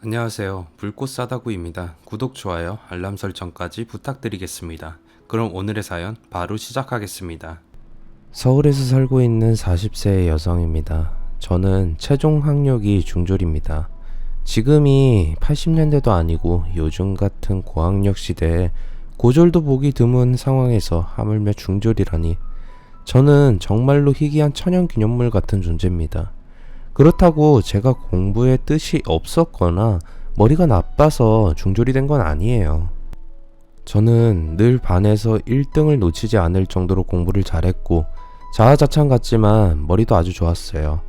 안녕하세요. 불꽃 사다구입니다. 구독, 좋아요, 알람 설정까지 부탁드리겠습니다. 그럼 오늘의 사연 바로 시작하겠습니다. 서울에서 살고 있는 40세의 여성입니다. 저는 최종 학력이 중졸입니다. 지금이 80년대도 아니고 요즘 같은 고학력 시대에 고졸도 보기 드문 상황에서 하물며 중졸이라니 저는 정말로 희귀한 천연기념물 같은 존재입니다. 그렇다고 제가 공부에 뜻이 없었거나 머리가 나빠서 중졸이 된 건 아니에요. 저는 늘 반에서 1등을 놓치지 않을 정도로 공부를 잘했고 자화자찬 같지만 머리도 아주 좋았어요.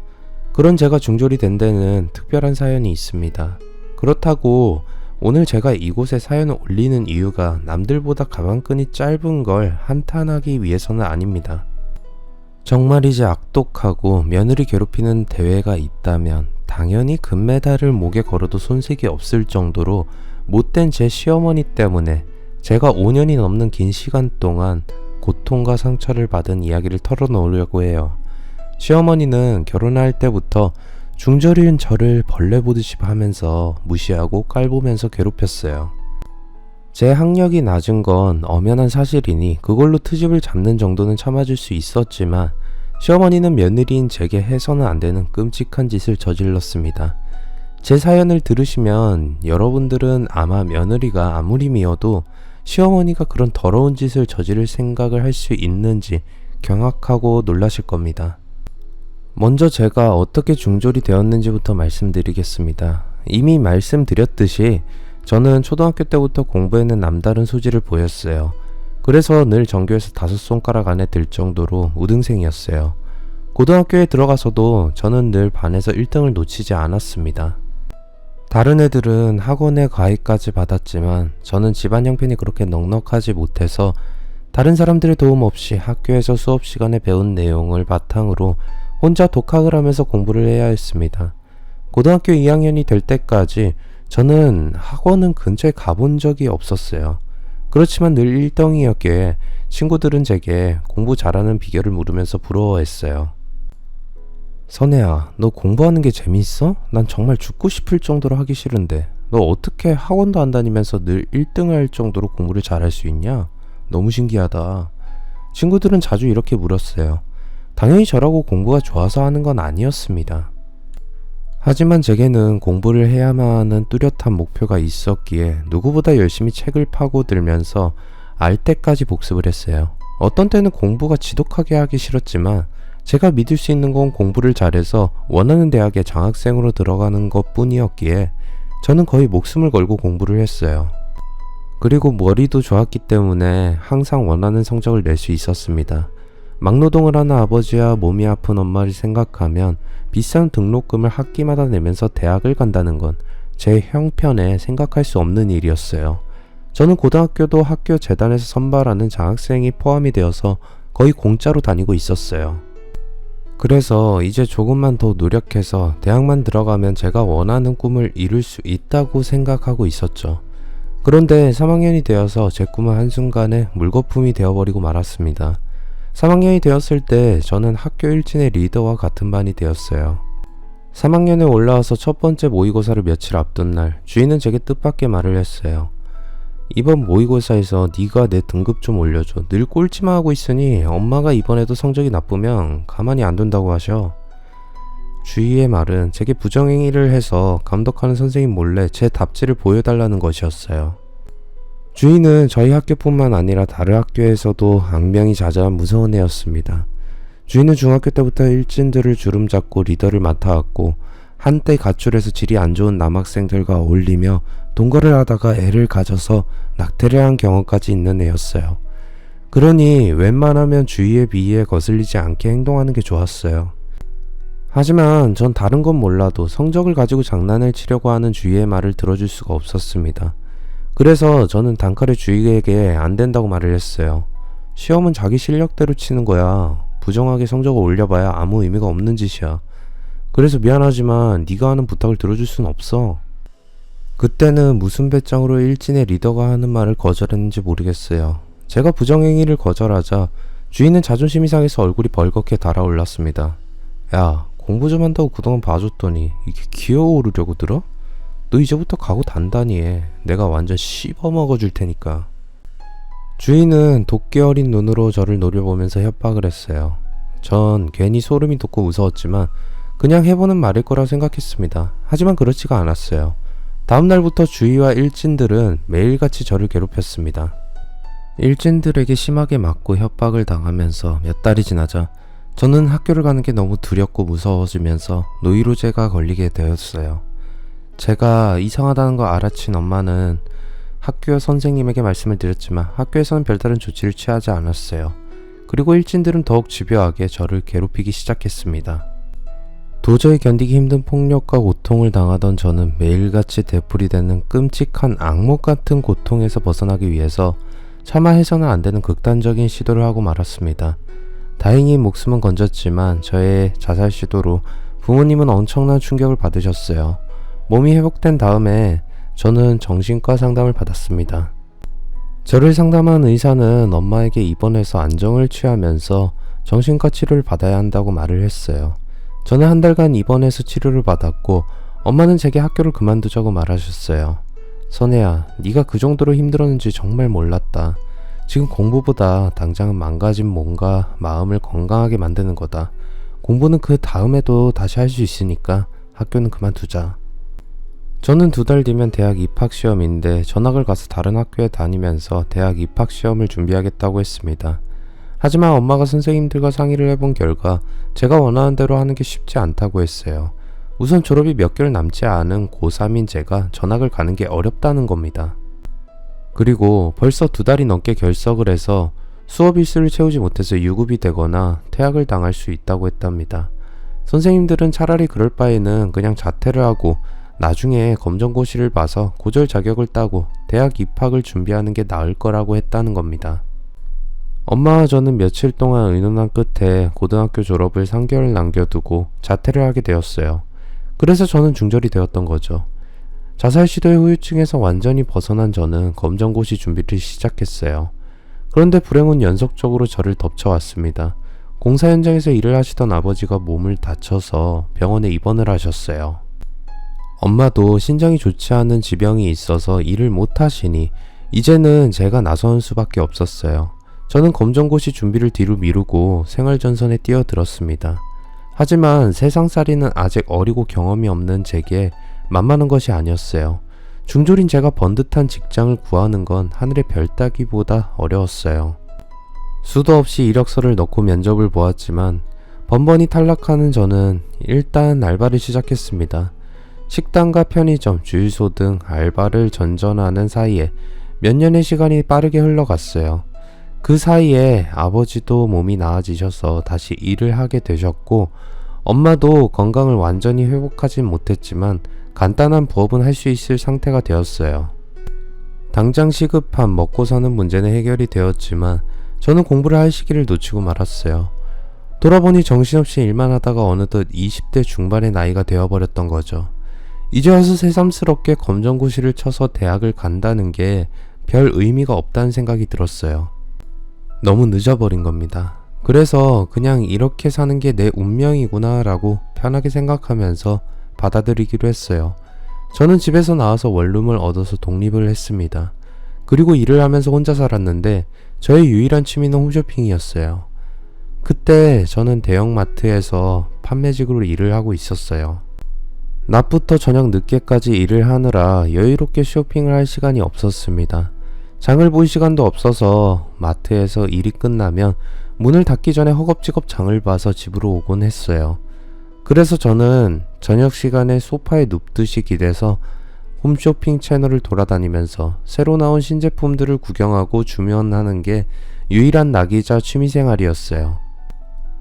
그런 제가 중졸이 된 데는 특별한 사연이 있습니다. 그렇다고 오늘 제가 이곳에 사연을 올리는 이유가 남들보다 가방끈이 짧은 걸 한탄하기 위해서는 아닙니다. 정말이지 악독하고 며느리 괴롭히는 대회가 있다면 당연히 금메달을 목에 걸어도 손색이 없을 정도로 못된 제 시어머니 때문에 제가 5년이 넘는 긴 시간 동안 고통과 상처를 받은 이야기를 털어놓으려고 해요. 시어머니는 결혼할 때부터 중졸인 저를 벌레 보듯이 하면서 무시하고 깔보면서 괴롭혔어요. 제 학력이 낮은 건 엄연한 사실이니 그걸로 트집을 잡는 정도는 참아줄 수 있었지만 시어머니는 며느리인 제게 해서는 안 되는 끔찍한 짓을 저질렀습니다. 제 사연을 들으시면 여러분들은 아마 며느리가 아무리 미워도 시어머니가 그런 더러운 짓을 저지를 생각을 할 수 있는지 경악하고 놀라실 겁니다. 먼저 제가 어떻게 중졸이 되었는지부터 말씀드리겠습니다. 이미 말씀드렸듯이 저는 초등학교 때부터 공부에는 남다른 소질을 보였어요. 그래서 늘 전교에서 5손가락 안에 들 정도로 우등생이었어요. 고등학교에 들어가서도 저는 늘 반에서 1등을 놓치지 않았습니다. 다른 애들은 학원에 과외까지 받았지만 저는 집안 형편이 그렇게 넉넉하지 못해서 다른 사람들의 도움 없이 학교에서 수업 시간에 배운 내용을 바탕으로 혼자 독학을 하면서 공부를 해야 했습니다. 고등학교 2학년이 될 때까지 저는 학원은 근처에 가본 적이 없었어요. 그렇지만 늘 1등이었기에 친구들은 제게 공부 잘하는 비결을 물으면서 부러워했어요. 선혜야, 너 공부하는 게 재밌어? 난 정말 죽고 싶을 정도로 하기 싫은데 너 어떻게 학원도 안 다니면서 늘 1등을 할 정도로 공부를 잘할 수 있냐? 너무 신기하다. 친구들은 자주 이렇게 물었어요. 당연히 저라고 공부가 좋아서 하는 건 아니었습니다. 하지만 제게는 공부를 해야만 하는 뚜렷한 목표가 있었기에 누구보다 열심히 책을 파고들면서 알 때까지 복습을 했어요. 어떤 때는 공부가 지독하게 하기 싫었지만 제가 믿을 수 있는 건 공부를 잘해서 원하는 대학에 장학생으로 들어가는 것 뿐이었기에 저는 거의 목숨을 걸고 공부를 했어요. 그리고 머리도 좋았기 때문에 항상 원하는 성적을 낼 수 있었습니다. 막노동을 하는 아버지와 몸이 아픈 엄마를 생각하면 비싼 등록금을 학기마다 내면서 대학을 간다는 건 제 형편에 생각할 수 없는 일이었어요. 저는 고등학교도 학교 재단에서 선발하는 장학생이 포함이 되어서 거의 공짜로 다니고 있었어요. 그래서 이제 조금만 더 노력해서 대학만 들어가면 제가 원하는 꿈을 이룰 수 있다고 생각하고 있었죠. 그런데 3학년이 되어서 제 꿈은 한순간에 물거품이 되어버리고 말았습니다. 3학년이 되었을 때 저는 학교 일진의 리더와 같은 반이 되었어요. 3학년에 올라와서 첫 번째 모의고사를 며칠 앞둔 날 주인은 제게 뜻밖의 말을 했어요. 이번 모의고사에서 네가 내 등급 좀 올려줘. 늘 꼴찌만 하고 있으니 엄마가 이번에도 성적이 나쁘면 가만히 안 둔다고 하셔. 주희의 말은 제게 부정행위를 해서 감독하는 선생님 몰래 제 답지를 보여달라는 것이었어요. 주희는 저희 학교뿐만 아니라 다른 학교에서도 악명이 자자한 무서운 애였습니다. 주희는 중학교 때부터 일진들을 주름잡고 리더를 맡아왔고 한때 가출해서 질이 안 좋은 남학생들과 어울리며 동거를 하다가 애를 가져서 낙태를 한 경험까지 있는 애였어요. 그러니 웬만하면 주희의 비위에 거슬리지 않게 행동하는 게 좋았어요. 하지만 전 다른 건 몰라도 성적을 가지고 장난을 치려고 하는 주희의 말을 들어줄 수가 없었습니다. 그래서 저는 단칼에 주희에게 안 된다고 말을 했어요. 시험은 자기 실력대로 치는 거야. 부정하게 성적을 올려봐야 아무 의미가 없는 짓이야. 그래서 미안하지만 네가 하는 부탁을 들어줄 순 없어. 그때는 무슨 배짱으로 일진의 리더가 하는 말을 거절했는지 모르겠어요. 제가 부정행위를 거절하자 주인은 자존심이 상해서 얼굴이 벌겋게 달아올랐습니다. 야, 공부 좀 한다고 그동안 봐줬더니 이게 기어오르려고 들어? 너 이제부터 각오 단단히 해. 내가 완전 씹어먹어 줄 테니까. 주인은 도끼 어린 눈으로 저를 노려보면서 협박을 했어요. 전 괜히 소름이 돋고 무서웠지만 그냥 해보는 말일 거라 생각했습니다. 하지만 그렇지가 않았어요. 다음 날부터 주위와 일진들은 매일같이 저를 괴롭혔습니다. 일진들에게 심하게 맞고 협박을 당하면서 몇 달이 지나자 저는 학교를 가는 게 너무 두렵고 무서워지면서 노이로제가 걸리게 되었어요. 제가 이상하다는 걸 알아챈 엄마는 학교 선생님에게 말씀을 드렸지만 학교에서는 별다른 조치를 취하지 않았어요. 그리고 일진들은 더욱 집요하게 저를 괴롭히기 시작했습니다. 도저히 견디기 힘든 폭력과 고통을 당하던 저는 매일같이 되풀이되는 끔찍한 악몽 같은 고통에서 벗어나기 위해서 차마 해서는 안 되는 극단적인 시도를 하고 말았습니다. 다행히 목숨은 건졌지만 저의 자살 시도로 부모님은 엄청난 충격을 받으셨어요. 몸이 회복된 다음에 저는 정신과 상담을 받았습니다. 저를 상담한 의사는 엄마에게 입원해서 안정을 취하면서 정신과 치료를 받아야 한다고 말을 했어요. 저는 한 달간 입원해서 치료를 받았고 엄마는 제게 학교를 그만두자고 말하셨어요. 선혜야, 네가 그 정도로 힘들었는지 정말 몰랐다. 지금 공부보다 당장은 망가진 몸과 마음을 건강하게 만드는 거다. 공부는 그 다음에도 다시 할 수 있으니까 학교는 그만두자. 저는 2달 뒤면 대학 입학시험인데 전학을 가서 다른 학교에 다니면서 대학 입학시험을 준비하겠다고 했습니다. 하지만 엄마가 선생님들과 상의를 해본 결과 제가 원하는 대로 하는 게 쉽지 않다고 했어요. 우선 졸업이 몇 개월 남지 않은 고3인 제가 전학을 가는 게 어렵다는 겁니다. 그리고 벌써 2달이 넘게 결석을 해서 수업 일수를 채우지 못해서 유급이 되거나 퇴학을 당할 수 있다고 했답니다. 선생님들은 차라리 그럴 바에는 그냥 자퇴를 하고 나중에 검정고시를 봐서 고졸 자격을 따고 대학 입학을 준비하는 게 나을 거라고 했다는 겁니다. 엄마와 저는 며칠 동안 의논한 끝에 고등학교 졸업을 3개월 남겨두고 자퇴를 하게 되었어요. 그래서 저는 중졸이 되었던 거죠. 자살 시도의 후유증에서 완전히 벗어난 저는 검정고시 준비를 시작했어요. 그런데 불행은 연속적으로 저를 덮쳐왔습니다. 공사 현장에서 일을 하시던 아버지가 몸을 다쳐서 병원에 입원을 하셨어요. 엄마도 신장이 좋지 않은 지병이 있어서 일을 못 하시니 이제는 제가 나서는 수밖에 없었어요. 저는 검정고시 준비를 뒤로 미루고 생활전선에 뛰어들었습니다. 하지만 세상살이는 아직 어리고 경험이 없는 제게 만만한 것이 아니었어요. 중졸인 제가 번듯한 직장을 구하는 건 하늘의 별 따기보다 어려웠어요. 수도 없이 이력서를 넣고 면접을 보았지만 번번이 탈락하는 저는 일단 알바를 시작했습니다. 식당과 편의점, 주유소 등 알바를 전전하는 사이에 몇 년의 시간이 빠르게 흘러갔어요. 그 사이에 아버지도 몸이 나아지셔서 다시 일을 하게 되셨고 엄마도 건강을 완전히 회복하진 못했지만 간단한 부업은 할 수 있을 상태가 되었어요. 당장 시급한 먹고 사는 문제는 해결이 되었지만 저는 공부를 할 시기를 놓치고 말았어요. 돌아보니 정신없이 일만 하다가 어느덧 20대 중반의 나이가 되어버렸던 거죠. 이제 와서 새삼스럽게 검정고시를 쳐서 대학을 간다는 게 별 의미가 없다는 생각이 들었어요. 너무 늦어버린 겁니다. 그래서 그냥 이렇게 사는 게 내 운명이구나 라고 편하게 생각하면서 받아들이기로 했어요. 저는 집에서 나와서 원룸을 얻어서 독립을 했습니다. 그리고 일을 하면서 혼자 살았는데 저의 유일한 취미는 홈쇼핑이었어요. 그때 저는 대형마트에서 판매직으로 일을 하고 있었어요. 낮부터 저녁 늦게까지 일을 하느라 여유롭게 쇼핑을 할 시간이 없었습니다. 장을 볼 시간도 없어서 마트에서 일이 끝나면 문을 닫기 전에 허겁지겁 장을 봐서 집으로 오곤 했어요. 그래서 저는 저녁 시간에 소파에 눕듯이 기대서 홈쇼핑 채널을 돌아다니면서 새로 나온 신제품들을 구경하고 주문하는 게 유일한 낙이자 취미생활이었어요.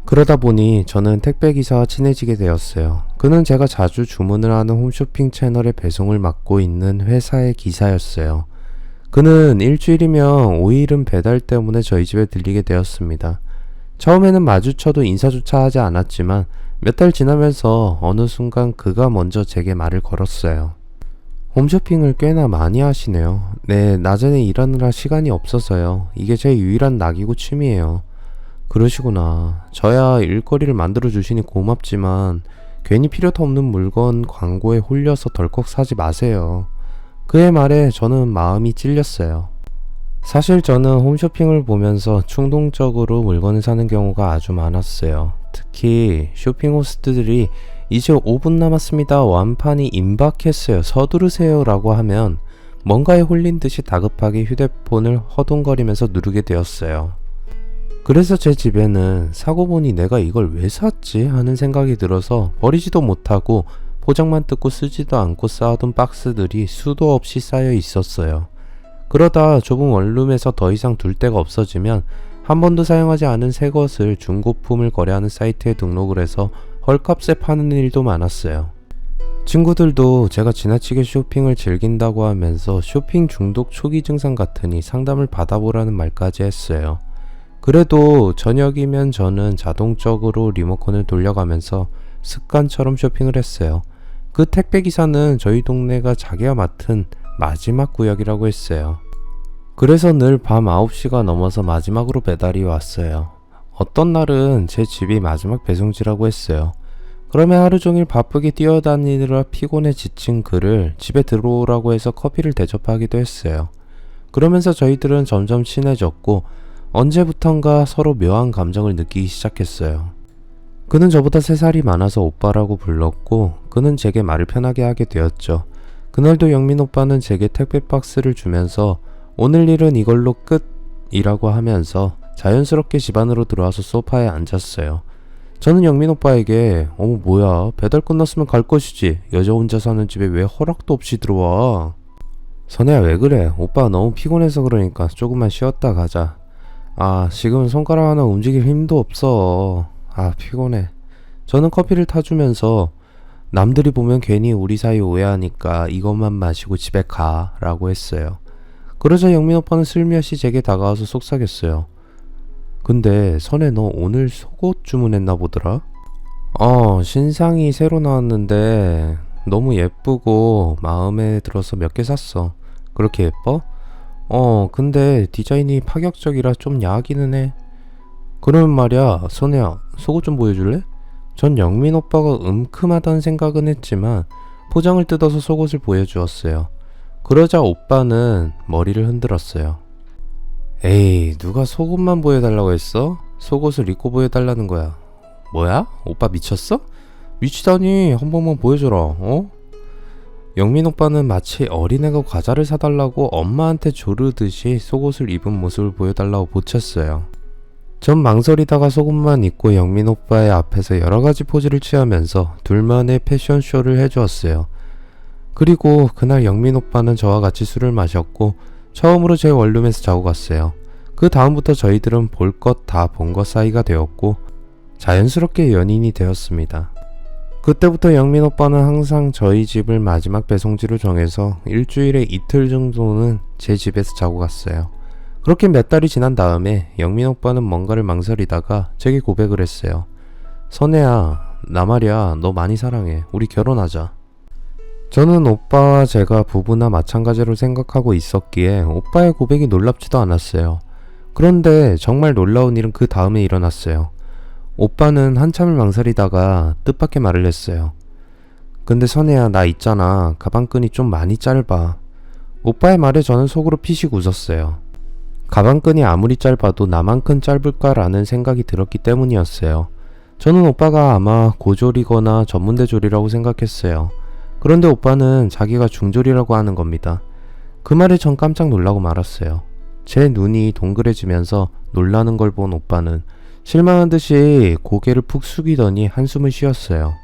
그러다 보니 저는 택배기사와 친해지게 되었어요. 그는 제가 자주 주문을 하는 홈쇼핑 채널의 배송을 맡고 있는 회사의 기사였어요. 그는 일주일이면 5일은 배달 때문에 저희 집에 들리게 되었습니다. 처음에는 마주쳐도 인사조차 하지 않았지만 몇 달 지나면서 어느 순간 그가 먼저 제게 말을 걸었어요. 홈쇼핑을 꽤나 많이 하시네요. 네, 낮에는 일하느라 시간이 없어서요. 이게 제 유일한 낙이고 취미예요. 그러시구나. 저야 일거리를 만들어 주시니 고맙지만 괜히 필요도 없는 물건 광고에 홀려서 덜컥 사지 마세요. 그의 말에 저는 마음이 찔렸어요. 사실 저는 홈쇼핑을 보면서 충동적으로 물건을 사는 경우가 아주 많았어요. 특히 쇼핑 호스트들이 이제 5분 남았습니다. 완판이 임박했어요. 서두르세요 라고 하면 뭔가에 홀린 듯이 다급하게 휴대폰을 허둥거리면서 누르게 되었어요. 그래서 제 집에는 사고 보니 내가 이걸 왜 샀지 하는 생각이 들어서 버리지도 못하고 포장만 뜯고 쓰지도 않고 쌓아둔 박스들이 수도 없이 쌓여 있었어요. 그러다 좁은 원룸에서 더 이상 둘 데가 없어지면 한 번도 사용하지 않은 새 것을 중고품을 거래하는 사이트에 등록을 해서 헐값에 파는 일도 많았어요. 친구들도 제가 지나치게 쇼핑을 즐긴다고 하면서 쇼핑 중독 초기 증상 같으니 상담을 받아보라는 말까지 했어요. 그래도 저녁이면 저는 자동적으로 리모컨을 돌려가면서 습관처럼 쇼핑을 했어요. 그 택배기사는 저희 동네가 자기가 맡은 마지막 구역이라고 했어요. 그래서 늘 밤 9시가 넘어서 마지막으로 배달이 왔어요. 어떤 날은 제 집이 마지막 배송지라고 했어요. 그러면 하루 종일 바쁘게 뛰어다니느라 피곤해 지친 그를 집에 들어오라고 해서 커피를 대접하기도 했어요. 그러면서 저희들은 점점 친해졌고 언제부턴가 서로 묘한 감정을 느끼기 시작했어요. 그는 저보다 3살이 많아서 오빠라고 불렀고 그는 제게 말을 편하게 하게 되었죠. 그날도 영민 오빠는 제게 택배 박스를 주면서 오늘 일은 이걸로 끝이라고 하면서 자연스럽게 집 안으로 들어와서 소파에 앉았어요. 저는 영민 오빠에게 뭐야 배달 끝났으면 갈 것이지 여자 혼자 사는 집에 왜 허락도 없이 들어와. 선혜야 왜 그래? 오빠가 너무 피곤해서 그러니까 조금만 쉬었다 가자. 지금 손가락 하나 움직일 힘도 없어. 피곤해. 저는 커피를 타주면서 남들이 보면 괜히 우리 사이 오해하니까 이것만 마시고 집에 가 라고 했어요. 그러자 영민 오빠는 슬며시 제게 다가와서 속삭였어요. 근데 선혜 너 오늘 속옷 주문했나 보더라? 신상이 새로 나왔는데 너무 예쁘고 마음에 들어서 몇 개 샀어. 그렇게 예뻐? 근데 디자인이 파격적이라 좀 야하기는 해. 그러면 말이야 선혜야 속옷 좀 보여줄래? 전 영민 오빠가 음큼하다는 생각은 했지만 포장을 뜯어서 속옷을 보여주었어요. 그러자 오빠는 머리를 흔들었어요. 에이 누가 속옷만 보여달라고 했어? 속옷을 입고 보여달라는 거야. 뭐야? 오빠 미쳤어? 미치다니 한 번만 보여줘라. 영민 오빠는 마치 어린애가 과자를 사달라고 엄마한테 조르듯이 속옷을 입은 모습을 보여달라고 보쳤어요. 전 망설이다가 속옷만 입고 영민 오빠의 앞에서 여러가지 포즈를 취하면서 둘만의 패션쇼를 해주었어요. 그리고 그날 영민 오빠는 저와 같이 술을 마셨고 처음으로 제 원룸에서 자고 갔어요. 그 다음부터 저희들은 볼 것 다 본 것 사이가 되었고 자연스럽게 연인이 되었습니다. 그때부터 영민 오빠는 항상 저희 집을 마지막 배송지로 정해서 일주일에 이틀 정도는 제 집에서 자고 갔어요. 그렇게 몇 달이 지난 다음에 영민 오빠는 뭔가를 망설이다가 제게 고백을 했어요. 선혜야, 나 말이야, 너 많이 사랑해. 우리 결혼하자. 저는 오빠와 제가 부부나 마찬가지로 생각하고 있었기에 오빠의 고백이 놀랍지도 않았어요. 그런데 정말 놀라운 일은 그 다음에 일어났어요. 오빠는 한참을 망설이다가 뜻밖의 말을 했어요. 근데 선혜야, 나 있잖아. 가방끈이 좀 많이 짧아. 오빠의 말에 저는 속으로 피식 웃었어요. 가방끈이 아무리 짧아도 나만큼 짧을까라는 생각이 들었기 때문이었어요. 저는 오빠가 아마 고졸이거나 전문대졸이라고 생각했어요. 그런데 오빠는 자기가 중졸이라고 하는 겁니다. 그 말에 전 깜짝 놀라고 말았어요. 제 눈이 동그래지면서 놀라는 걸 본 오빠는 실망한 듯이 고개를 푹 숙이더니 한숨을 쉬었어요.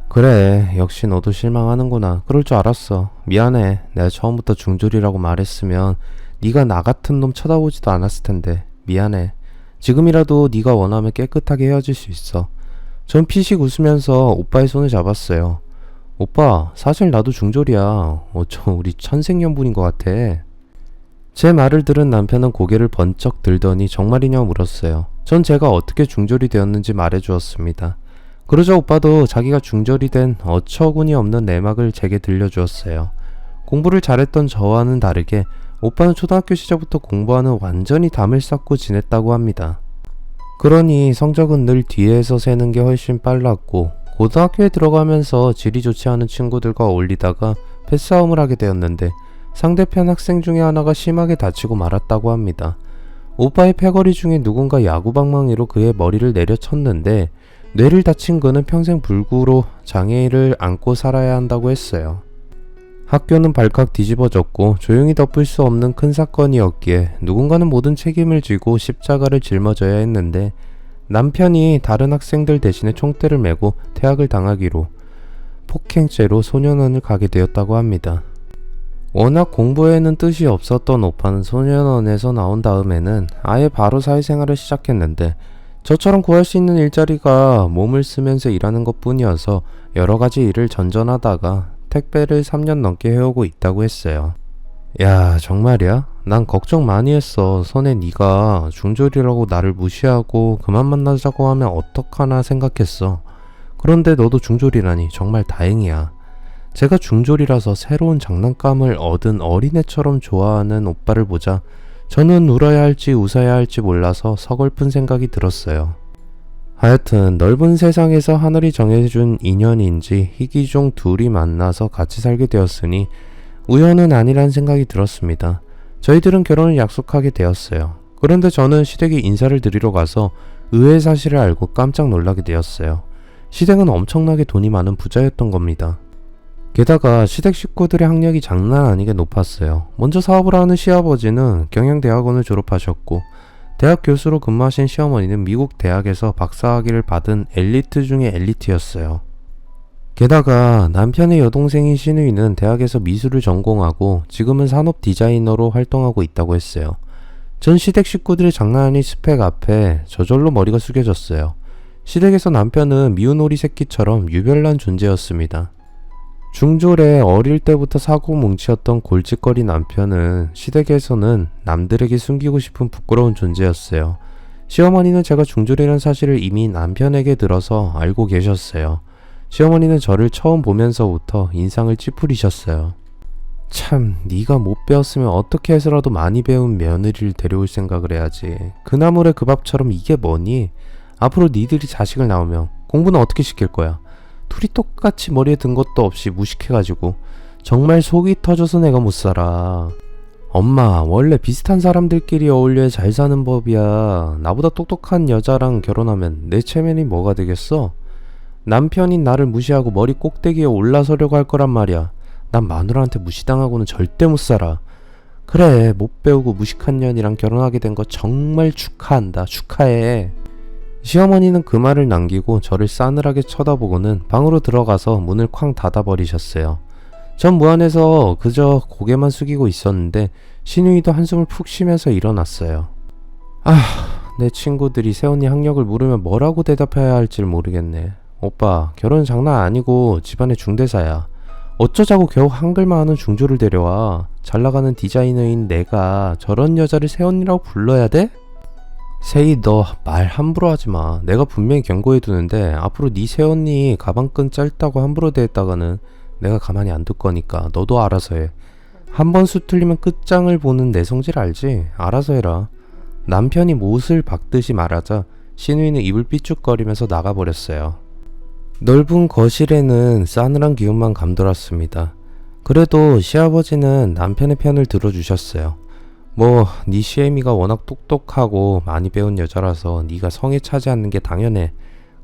그래, 역시 너도 실망하는구나. 그럴 줄 알았어. 미안해. 내가 처음부터 중졸이라고 말했으면 네가 나 같은 놈 쳐다보지도 않았을 텐데. 미안해. 지금이라도 네가 원하면 깨끗하게 헤어질 수 있어. 전 피식 웃으면서 오빠의 손을 잡았어요. 오빠, 사실 나도 중졸이야. 어쩜 우리 천생연분인 것 같아. 제 말을 들은 남편은 고개를 번쩍 들더니 정말이냐 물었어요. 전 제가 어떻게 중졸이 되었는지 말해주었습니다. 그러자 오빠도 자기가 중졸이 된 어처구니 없는 내막을 제게 들려주었어요. 공부를 잘했던 저와는 다르게 오빠는 초등학교 시절부터 공부하는 완전히 담을 쌓고 지냈다고 합니다. 그러니 성적은 늘 뒤에서 세는 게 훨씬 빨랐고 고등학교에 들어가면서 질이 좋지 않은 친구들과 어울리다가 패싸움을 하게 되었는데 상대편 학생 중에 하나가 심하게 다치고 말았다고 합니다. 오빠의 패거리 중에 누군가 야구방망이로 그의 머리를 내려쳤는데 뇌를 다친 그는 평생 불구로 장애를 안고 살아야 한다고 했어요. 학교는 발칵 뒤집어졌고 조용히 덮을 수 없는 큰 사건이었기에 누군가는 모든 책임을 지고 십자가를 짊어져야 했는데 남편이 다른 학생들 대신에 총대를 메고 퇴학을 당하기로 폭행죄로 소년원을 가게 되었다고 합니다. 워낙 공부에는 뜻이 없었던 오빠는 소년원에서 나온 다음에는 아예 바로 사회생활을 시작했는데 저처럼 구할 수 있는 일자리가 몸을 쓰면서 일하는 것 뿐이어서 여러가지 일을 전전하다가 택배를 3년 넘게 해오고 있다고 했어요. 야, 정말이야? 난 걱정 많이 했어. 선에 네가 중졸이라고 나를 무시하고 그만 만나자고 하면 어떡하나 생각했어. 그런데 너도 중졸이라니 정말 다행이야. 제가 중졸이라서 새로운 장난감을 얻은 어린애처럼 좋아하는 오빠를 보자 저는 울어야 할지 웃어야 할지 몰라서 서글픈 생각이 들었어요. 하여튼 넓은 세상에서 하늘이 정해준 인연인지 희귀종 둘이 만나서 같이 살게 되었으니 우연은 아니란 생각이 들었습니다. 저희들은 결혼을 약속하게 되었어요. 그런데 저는 시댁에 인사를 드리러 가서 의외의 사실을 알고 깜짝 놀라게 되었어요. 시댁은 엄청나게 돈이 많은 부자였던 겁니다. 게다가 시댁 식구들의 학력이 장난 아니게 높았어요. 먼저 사업을 하는 시아버지는 경영대학원을 졸업하셨고 대학 교수로 근무하신 시어머니는 미국 대학에서 박사학위를 받은 엘리트 중의 엘리트였어요. 게다가 남편의 여동생인 신우이는 대학에서 미술을 전공하고 지금은 산업 디자이너로 활동하고 있다고 했어요. 전 시댁 식구들의 장난 아닌 스펙 앞에 저절로 머리가 숙여졌어요. 시댁에서 남편은 미운 오리 새끼처럼 유별난 존재였습니다. 중졸에 어릴 때부터 사고뭉치였던 골칫거리 남편은 시댁에서는 남들에게 숨기고 싶은 부끄러운 존재였어요. 시어머니는 제가 중졸이라는 사실을 이미 남편에게 들어서 알고 계셨어요. 시어머니는 저를 처음 보면서부터 인상을 찌푸리셨어요. 참, 네가 못 배웠으면 어떻게 해서라도 많이 배운 며느리를 데려올 생각을 해야지. 그 나물에 그 밥처럼 이게 뭐니? 앞으로 니들이 자식을 낳으면 공부는 어떻게 시킬 거야? 둘이 똑같이 머리에 든 것도 없이 무식해가지고 정말 속이 터져서 내가 못 살아. 엄마, 원래 비슷한 사람들끼리 어울려야 잘 사는 법이야. 나보다 똑똑한 여자랑 결혼하면 내 체면이 뭐가 되겠어? 남편인 나를 무시하고 머리 꼭대기에 올라서려고 할 거란 말이야. 난 마누라한테 무시당하고는 절대 못 살아. 그래, 못 배우고 무식한 년이랑 결혼하게 된 거 정말 축하한다. 축하해. 시어머니는 그 말을 남기고 저를 싸늘하게 쳐다보고는 방으로 들어가서 문을 쾅 닫아버리셨어요. 전 무안해서 그저 고개만 숙이고 있었는데 신우이도 한숨을 푹 쉬면서 일어났어요. 내 친구들이 새언니 학력을 물으면 뭐라고 대답해야 할지 모르겠네. 오빠, 결혼은 장난 아니고 집안의 중대사야. 어쩌자고 겨우 한글만 하는 중졸을 데려와. 잘나가는 디자이너인 내가 저런 여자를 새언니라고 불러야 돼? 세희, 너 말 함부로 하지마. 내가 분명히 경고해두는데 앞으로 네 새언니 가방끈 짧다고 함부로 대했다가는 내가 가만히 안 둘 거니까 너도 알아서 해. 한 번 수틀리면 끝장을 보는 내 성질 알지? 알아서 해라. 남편이 못을 박듯이 말하자 신우이는 입을 삐죽거리면서 나가버렸어요. 넓은 거실에는 싸늘한 기운만 감돌았습니다. 그래도 시아버지는 남편의 편을 들어주셨어요. 네 시애미가 워낙 똑똑하고 많이 배운 여자라서 네가 성에 차지 않는 게 당연해.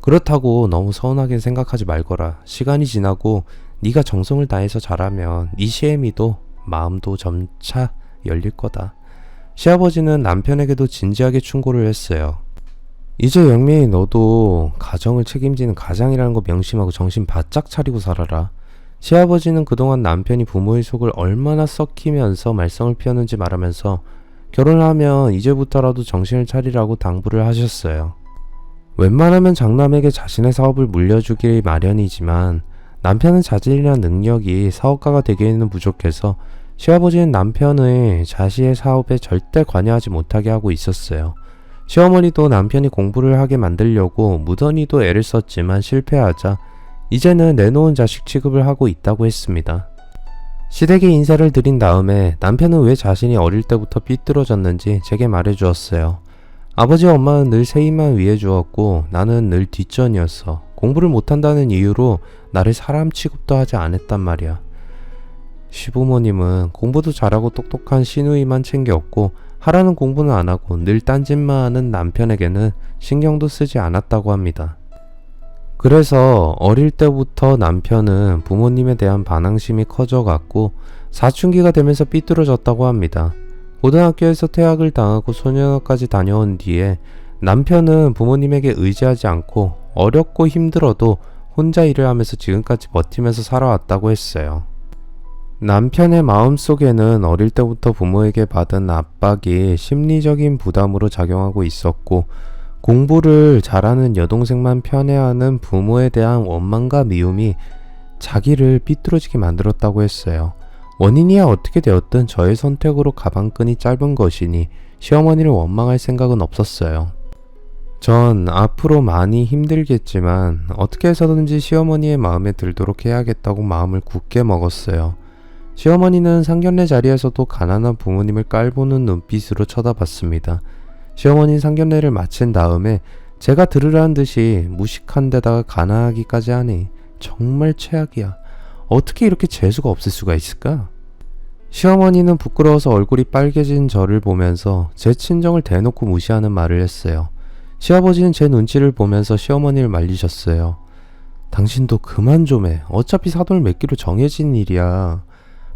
그렇다고 너무 서운하게 생각하지 말거라. 시간이 지나고 네가 정성을 다해서 잘하면 네 시애미도 마음도 점차 열릴 거다. 시아버지는 남편에게도 진지하게 충고를 했어요. 이제 영민이 너도 가정을 책임지는 가장이라는 거 명심하고 정신 바짝 차리고 살아라. 시아버지는 그동안 남편이 부모의 속을 얼마나 썩히면서 말썽을 피웠는지 말하면서 결혼을 하면 이제부터라도 정신을 차리라고 당부를 하셨어요. 웬만하면 장남에게 자신의 사업을 물려주기 마련이지만 남편은 자질이나 능력이 사업가가 되기에는 부족해서 시아버지는 남편의 자신의 사업에 절대 관여하지 못하게 하고 있었어요. 시어머니도 남편이 공부를 하게 만들려고 무던히도 애를 썼지만 실패하자 이제는 내놓은 자식 취급을 하고 있다고 했습니다. 시댁에 인사를 드린 다음에 남편은 왜 자신이 어릴 때부터 삐뚤어졌는지 제게 말해주었어요. 아버지와 엄마는 늘 세입만 위해 주었고 나는 늘 뒷전이었어. 공부를 못한다는 이유로 나를 사람 취급도 하지 않았단 말이야. 시부모님은 공부도 잘하고 똑똑한 시누이만 챙겼고 하라는 공부는 안 하고 늘 딴짓만 하는 남편에게는 신경도 쓰지 않았다고 합니다. 그래서 어릴 때부터 남편은 부모님에 대한 반항심이 커져갔고 사춘기가 되면서 삐뚤어졌다고 합니다. 고등학교에서 퇴학을 당하고 소년원까지 다녀온 뒤에 남편은 부모님에게 의지하지 않고 어렵고 힘들어도 혼자 일을 하면서 지금까지 버티면서 살아왔다고 했어요. 남편의 마음속에는 어릴 때부터 부모에게 받은 압박이 심리적인 부담으로 작용하고 있었고 공부를 잘하는 여동생만 편애하는 부모에 대한 원망과 미움이 자기를 삐뚤어지게 만들었다고 했어요. 원인이야 어떻게 되었든 저의 선택으로 가방끈이 짧은 것이니 시어머니를 원망할 생각은 없었어요. 전 앞으로 많이 힘들겠지만 어떻게 해서든지 시어머니의 마음에 들도록 해야겠다고 마음을 굳게 먹었어요. 시어머니는 상견례 자리에서도 가난한 부모님을 깔보는 눈빛으로 쳐다봤습니다. 시어머니 상견례를 마친 다음에 제가 들으라는 듯이 무식한 데다가 가난하기까지 하니 정말 최악이야. 어떻게 이렇게 재수가 없을 수가 있을까? 시어머니는 부끄러워서 얼굴이 빨개진 저를 보면서 제 친정을 대놓고 무시하는 말을 했어요. 시아버지는 제 눈치를 보면서 시어머니를 말리셨어요. 당신도 그만 좀 해. 어차피 사돈을 맺기로 정해진 일이야.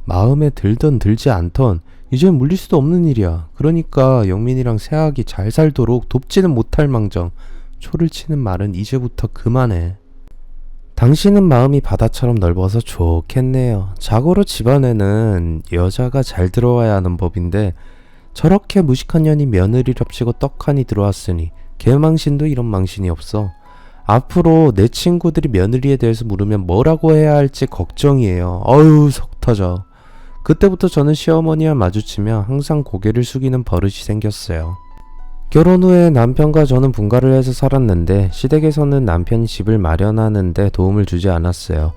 마음에 들던 들지 않던 이젠 물릴 수도 없는 일이야. 그러니까 영민이랑 새아기 잘 살도록 돕지는 못할 망정 초를 치는 말은 이제부터 그만해. 당신은 마음이 바다처럼 넓어서 좋겠네요. 자고로 집안에는 여자가 잘 들어와야 하는 법인데 저렇게 무식한 년이 며느리랍시고 떡하니 들어왔으니 개망신도 이런 망신이 없어. 앞으로 내 친구들이 며느리에 대해서 물으면 뭐라고 해야 할지 걱정이에요. 어휴 속 터져. 그때부터 저는 시어머니와 마주치며 항상 고개를 숙이는 버릇이 생겼어요. 결혼 후에 남편과 저는 분가를 해서 살았는데 시댁에서는 남편이 집을 마련하는데 도움을 주지 않았어요.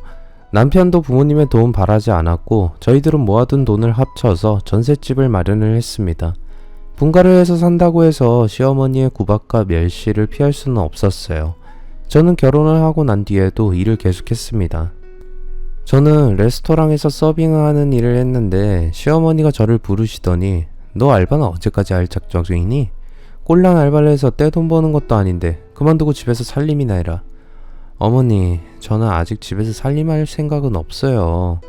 남편도 부모님의 도움 바라지 않았고 저희들은 모아둔 돈을 합쳐서 전셋집을 마련을 했습니다. 분가를 해서 산다고 해서 시어머니의 구박과 멸시를 피할 수는 없었어요. 저는 결혼을 하고 난 뒤에도 일을 계속했습니다. 저는 레스토랑에서 서빙하는 일을 했는데 시어머니가 저를 부르시더니 너 알바는 언제까지 할 작정이니? 꼴랑 알바를 해서 떼돈 버는 것도 아닌데 그만두고 집에서 살림이나 해라. 어머니, 저는 아직 집에서 살림할 생각은 없어요.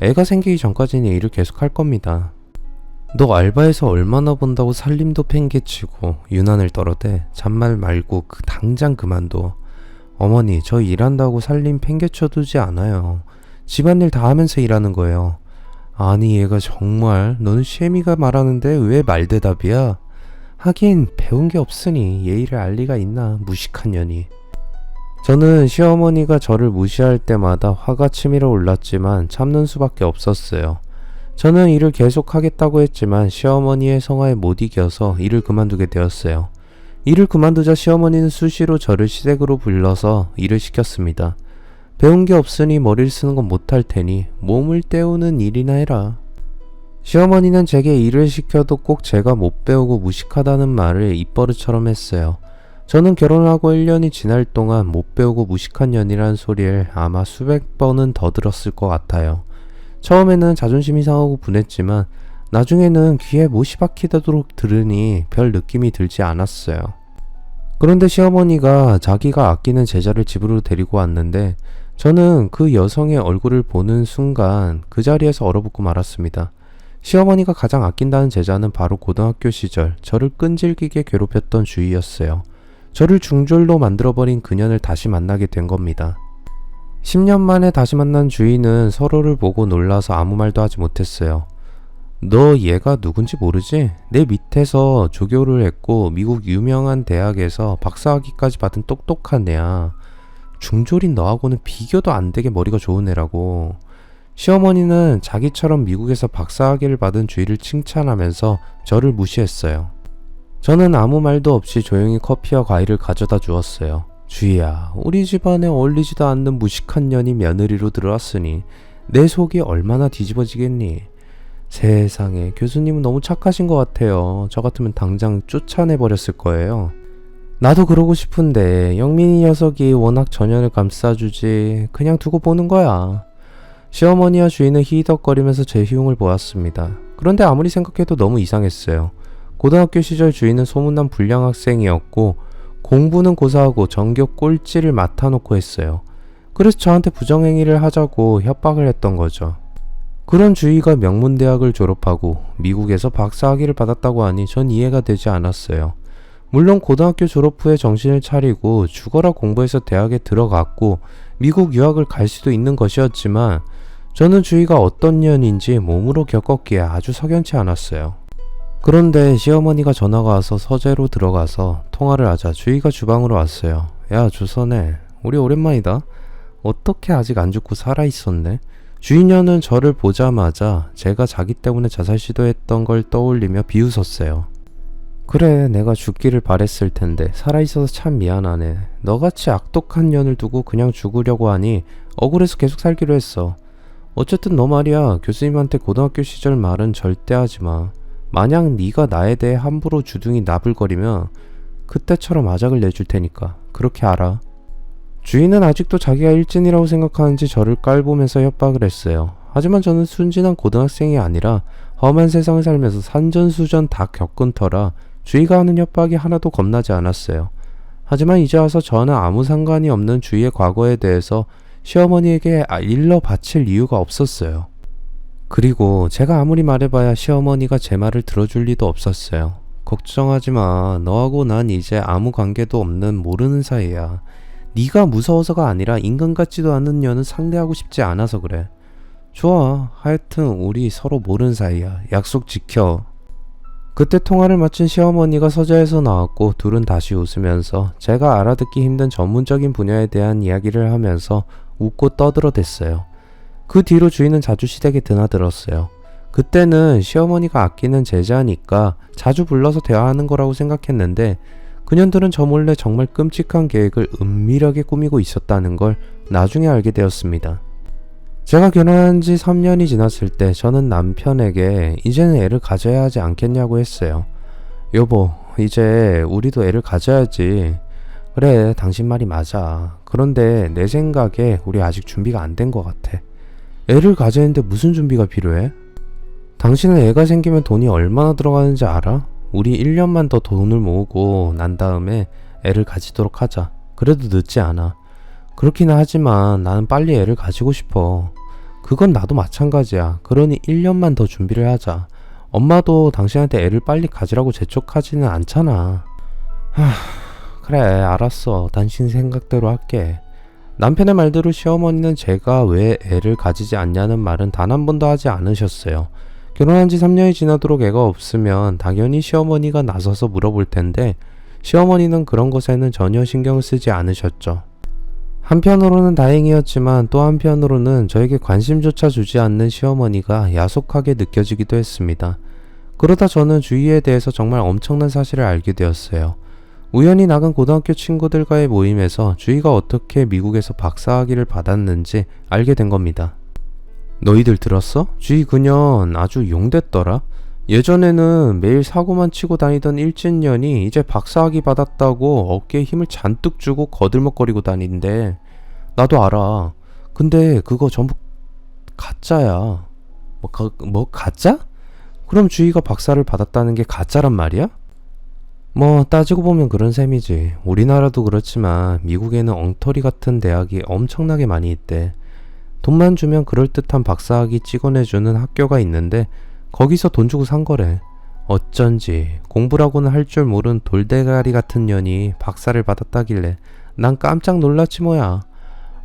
애가 생기기 전까지는 일을 계속 할 겁니다. 너 알바해서 얼마나 번다고 살림도 팽개치고 유난을 떨어대. 잔말 말고 당장 그만둬. 어머니, 저 일한다고 살림 팽개쳐두지 않아요. 집안일 다 하면서 일하는 거예요. 아니 얘가 정말 너는 쉐미가 말하는데 왜 말대답이야? 하긴 배운 게 없으니 예의를 알 리가 있나 무식한 년이. 저는 시어머니가 저를 무시할 때마다 화가 치밀어 올랐지만 참는 수밖에 없었어요. 저는 일을 계속 하겠다고 했지만 시어머니의 성화에 못 이겨서 일을 그만두게 되었어요. 일을 그만두자 시어머니는 수시로 저를 시댁으로 불러서 일을 시켰습니다. 배운 게 없으니 머리를 쓰는 건 못할 테니 몸을 때우는 일이나 해라. 시어머니는 제게 일을 시켜도 꼭 제가 못 배우고 무식하다는 말을 입버릇처럼 했어요. 저는 결혼하고 1년이 지날 동안 못 배우고 무식한 년이라는 소리를 아마 수백 번은 더 들었을 것 같아요. 처음에는 자존심이 상하고 분했지만 나중에는 귀에 못이 박히도록 들으니 별 느낌이 들지 않았어요. 그런데 시어머니가 자기가 아끼는 제자를 집으로 데리고 왔는데 저는 그 여성의 얼굴을 보는 순간 그 자리에서 얼어붙고 말았습니다. 시어머니가 가장 아낀다는 제자는 바로 고등학교 시절 저를 끈질기게 괴롭혔던 주희였어요. 저를 중졸로 만들어버린 그년을 다시 만나게 된 겁니다. 10년 만에 다시 만난 주희는 서로를 보고 놀라서 아무 말도 하지 못했어요. 너 얘가 누군지 모르지? 내 밑에서 조교를 했고 미국 유명한 대학에서 박사학위까지 받은 똑똑한 애야. 중졸인 너하고는 비교도 안 되게 머리가 좋은 애라고. 시어머니는 자기처럼 미국에서 박사학위를 받은 주희를 칭찬하면서 저를 무시했어요. 저는 아무 말도 없이 조용히 커피와 과일을 가져다 주었어요. 주희야, 우리 집안에 어울리지도 않는 무식한 년이 며느리로 들어왔으니 내 속이 얼마나 뒤집어지겠니? 세상에, 교수님은 너무 착하신 것 같아요. 저 같으면 당장 쫓아내버렸을 거예요. 나도 그러고 싶은데 영민이 녀석이 워낙 전연을 감싸주지 그냥 두고 보는 거야. 시어머니와 주인은 히덕거리면서 제 흉을 보았습니다. 그런데 아무리 생각해도 너무 이상했어요. 고등학교 시절 주인은 소문난 불량 학생이었고 공부는 고사하고 전교 꼴찌를 맡아놓고 했어요. 그래서 저한테 부정행위를 하자고 협박을 했던 거죠. 그런 주희가 명문대학을 졸업하고 미국에서 박사학위를 받았다고 하니 전 이해가 되지 않았어요. 물론 고등학교 졸업 후에 정신을 차리고 죽어라 공부해서 대학에 들어갔고 미국 유학을 갈 수도 있는 것이었지만 저는 주희가 어떤 년인지 몸으로 겪었기에 아주 석연치 않았어요. 그런데 시어머니가 전화가 와서 서재로 들어가서 통화를 하자 주희가 주방으로 왔어요. 야 조선해, 우리 오랜만이다. 어떻게 아직 안 죽고 살아있었네. 주인녀는 저를 보자마자 제가 자기 때문에 자살 시도했던 걸 떠올리며 비웃었어요. 그래, 내가 죽기를 바랬을 텐데 살아있어서 참 미안하네. 너같이 악독한 년을 두고 그냥 죽으려고 하니 억울해서 계속 살기로 했어. 어쨌든 너 말이야, 교수님한테 고등학교 시절 말은 절대 하지마. 만약 네가 나에 대해 함부로 주둥이 나불거리면 그때처럼 아작을 내줄 테니까 그렇게 알아. 주인은 아직도 자기가 일진이라고 생각하는지 저를 깔보면서 협박을 했어요. 하지만 저는 순진한 고등학생이 아니라 험한 세상을 살면서 산전수전 다 겪은 터라 주희가 하는 협박이 하나도 겁나지 않았어요. 하지만 이제 와서 저는 아무 상관이 없는 주희의 과거에 대해서 시어머니에게 일러 바칠 이유가 없었어요. 그리고 제가 아무리 말해봐야 시어머니가 제 말을 들어줄 리도 없었어요. 걱정하지 마. 너하고 난 이제 아무 관계도 없는 모르는 사이야. 네가 무서워서가 아니라 인간 같지도 않은 년은 상대하고 싶지 않아서 그래. 좋아. 하여튼 우리 서로 모르는 사이야. 약속 지켜. 그때 통화를 마친 시어머니가 서재에서 나왔고 둘은 다시 웃으면서 제가 알아듣기 힘든 전문적인 분야에 대한 이야기를 하면서 웃고 떠들어댔어요. 그 뒤로 주인은 자주 시댁에 드나들었어요. 그때는 시어머니가 아끼는 제자니까 자주 불러서 대화하는 거라고 생각했는데 그년들은 저 몰래 정말 끔찍한 계획을 은밀하게 꾸미고 있었다는 걸 나중에 알게 되었습니다. 제가 결혼한 지 3년이 지났을 때 저는 남편에게 이제는 애를 가져야 하지 않겠냐고 했어요. 여보, 이제 우리도 애를 가져야지. 그래, 당신 말이 맞아. 그런데 내 생각에 우리 아직 준비가 안 된 것 같아. 애를 가지는데 무슨 준비가 필요해? 당신은 애가 생기면 돈이 얼마나 들어가는지 알아? 우리 1년만 더 돈을 모으고 난 다음에 애를 가지도록 하자. 그래도 늦지 않아. 그렇긴 하지만 나는 빨리 애를 가지고 싶어. 그건 나도 마찬가지야. 그러니 1년만 더 준비를 하자. 엄마도 당신한테 애를 빨리 가지라고 재촉하지는 않잖아. 그래, 알았어. 당신 생각대로 할게. 남편의 말대로 시어머니는 제가 왜 애를 가지지 않냐는 말은 단 한 번도 하지 않으셨어요. 결혼한 지 3년이 지나도록 애가 없으면 당연히 시어머니가 나서서 물어볼 텐데 시어머니는 그런 것에는 전혀 신경을 쓰지 않으셨죠. 한편으로는 다행이었지만 또 한편으로는 저에게 관심조차 주지 않는 시어머니가 야속하게 느껴지기도 했습니다. 그러다 저는 주희에 대해서 정말 엄청난 사실을 알게 되었어요. 우연히 나간 고등학교 친구들과의 모임에서 주희가 어떻게 미국에서 박사학위를 받았는지 알게 된 겁니다. 너희들 들었어? 주희 그년 아주 용됐더라. 예전에는 매일 사고만 치고 다니던 일진년이 이제 박사학위 받았다고 어깨에 힘을 잔뜩 주고 거들먹거리고 다닌대. 나도 알아. 근데 그거 전부 가짜야. 뭐 가짜? 그럼 주희가 박사를 받았다는 게 가짜란 말이야? 뭐 따지고 보면 그런 셈이지. 우리나라도 그렇지만 미국에는 엉터리 같은 대학이 엄청나게 많이 있대. 돈만 주면 그럴듯한 박사학위 찍어내주는 학교가 있는데 거기서 돈 주고 산 거래. 어쩐지 공부라고는 할 줄 모른 돌대가리 같은 년이 박사를 받았다길래 난 깜짝 놀랐지 뭐야.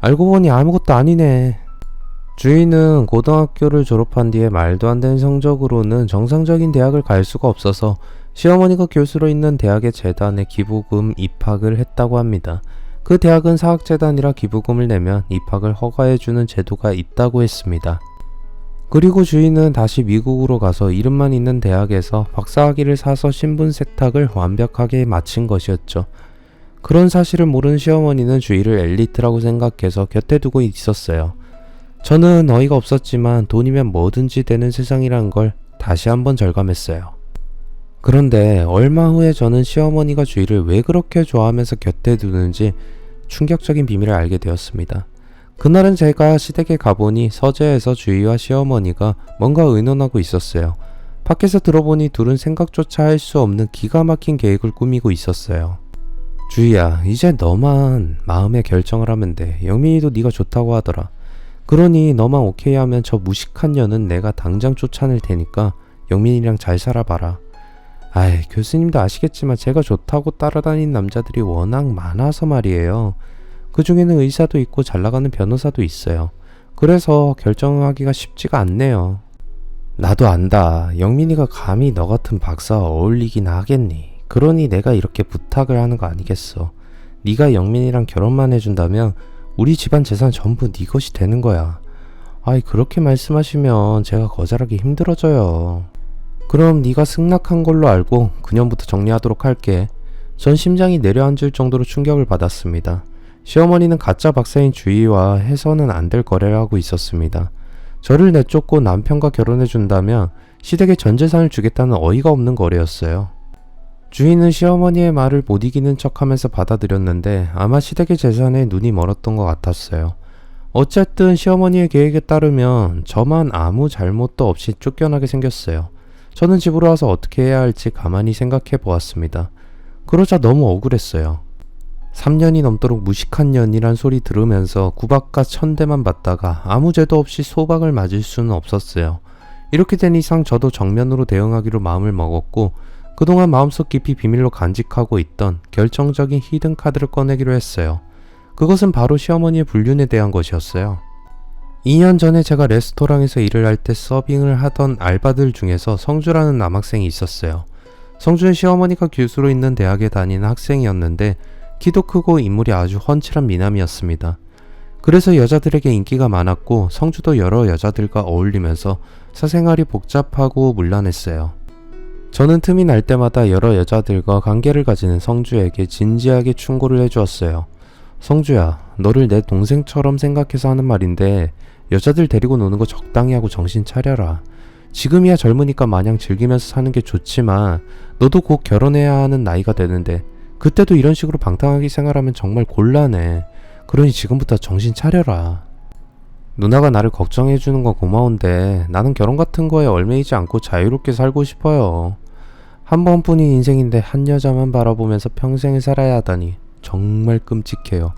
알고 보니 아무것도 아니네. 주희는 고등학교를 졸업한 뒤에 말도 안 되는 성적으로는 정상적인 대학을 갈 수가 없어서 시어머니가 교수로 있는 대학의 재단에 기부금 입학을 했다고 합니다. 그 대학은 사학재단이라 기부금을 내면 입학을 허가해주는 제도가 있다고 했습니다. 그리고 주희는 다시 미국으로 가서 이름만 있는 대학에서 박사학위를 사서 신분 세탁을 완벽하게 마친 것이었죠. 그런 사실을 모르는 시어머니는 주희를 엘리트라고 생각해서 곁에 두고 있었어요. 저는 어이가 없었지만 돈이면 뭐든지 되는 세상이란 걸 다시 한번 절감했어요. 그런데 얼마 후에 저는 시어머니가 주희를 왜 그렇게 좋아하면서 곁에 두는지 충격적인 비밀을 알게 되었습니다. 그날은 제가 시댁에 가보니 서재에서 주희와 시어머니가 뭔가 의논하고 있었어요. 밖에서 들어보니 둘은 생각조차 할 수 없는 기가 막힌 계획을 꾸미고 있었어요. 주희야, 이제 너만 마음의 결정을 하면 돼. 영민이도 네가 좋다고 하더라. 그러니 너만 오케이 하면 저 무식한 년은 내가 당장 쫓아낼 테니까 영민이랑 잘 살아봐라. 아이, 교수님도 아시겠지만 제가 좋다고 따라다닌 남자들이 워낙 많아서 말이에요. 그 중에는 의사도 있고 잘나가는 변호사도 있어요. 그래서 결정하기가 쉽지가 않네요. 나도 안다. 영민이가 감히 너 같은 박사와 어울리긴 하겠니? 그러니 내가 이렇게 부탁을 하는 거 아니겠어. 네가 영민이랑 결혼만 해준다면 우리 집안 재산 전부 네 것이 되는 거야. 아이, 그렇게 말씀하시면 제가 거절하기 힘들어져요. 그럼 네가 승낙한 걸로 알고 그년부터 정리하도록 할게. 전 심장이 내려앉을 정도로 충격을 받았습니다. 시어머니는 가짜 박사인 주희와 해서는 안 될 거래를 하고 있었습니다. 저를 내쫓고 남편과 결혼해준다면 시댁에 전 재산을 주겠다는 어이가 없는 거래였어요. 주희는 시어머니의 말을 못 이기는 척하면서 받아들였는데 아마 시댁의 재산에 눈이 멀었던 것 같았어요. 어쨌든 시어머니의 계획에 따르면 저만 아무 잘못도 없이 쫓겨나게 생겼어요. 저는 집으로 와서 어떻게 해야 할지 가만히 생각해 보았습니다. 그러자 너무 억울했어요. 3년이 넘도록 무식한 년이란 소리 들으면서 구박과 천대만 받다가 아무 죄도 없이 소박을 맞을 수는 없었어요. 이렇게 된 이상 저도 정면으로 대응하기로 마음을 먹었고 그동안 마음속 깊이 비밀로 간직하고 있던 결정적인 히든카드를 꺼내기로 했어요. 그것은 바로 시어머니의 불륜에 대한 것이었어요. 2년 전에 제가 레스토랑에서 일을 할 때 서빙을 하던 알바들 중에서 성주라는 남학생이 있었어요. 성주는 시어머니가 교수로 있는 대학에 다니는 학생이었는데 키도 크고 인물이 아주 훤칠한 미남이었습니다. 그래서 여자들에게 인기가 많았고 성주도 여러 여자들과 어울리면서 사생활이 복잡하고 문란했어요. 저는 틈이 날 때마다 여러 여자들과 관계를 가지는 성주에게 진지하게 충고를 해주었어요. 성주야, 너를 내 동생처럼 생각해서 하는 말인데 여자들 데리고 노는 거 적당히 하고 정신 차려라. 지금이야 젊으니까 마냥 즐기면서 사는 게 좋지만 너도 곧 결혼해야 하는 나이가 되는데 그때도 이런 식으로 방탕하게 생활하면 정말 곤란해. 그러니 지금부터 정신 차려라. 누나가 나를 걱정해주는 건 고마운데 나는 결혼 같은 거에 얽매이지 않고 자유롭게 살고 싶어요. 한 번뿐인 인생인데 한 여자만 바라보면서 평생을 살아야 하다니 정말 끔찍해요.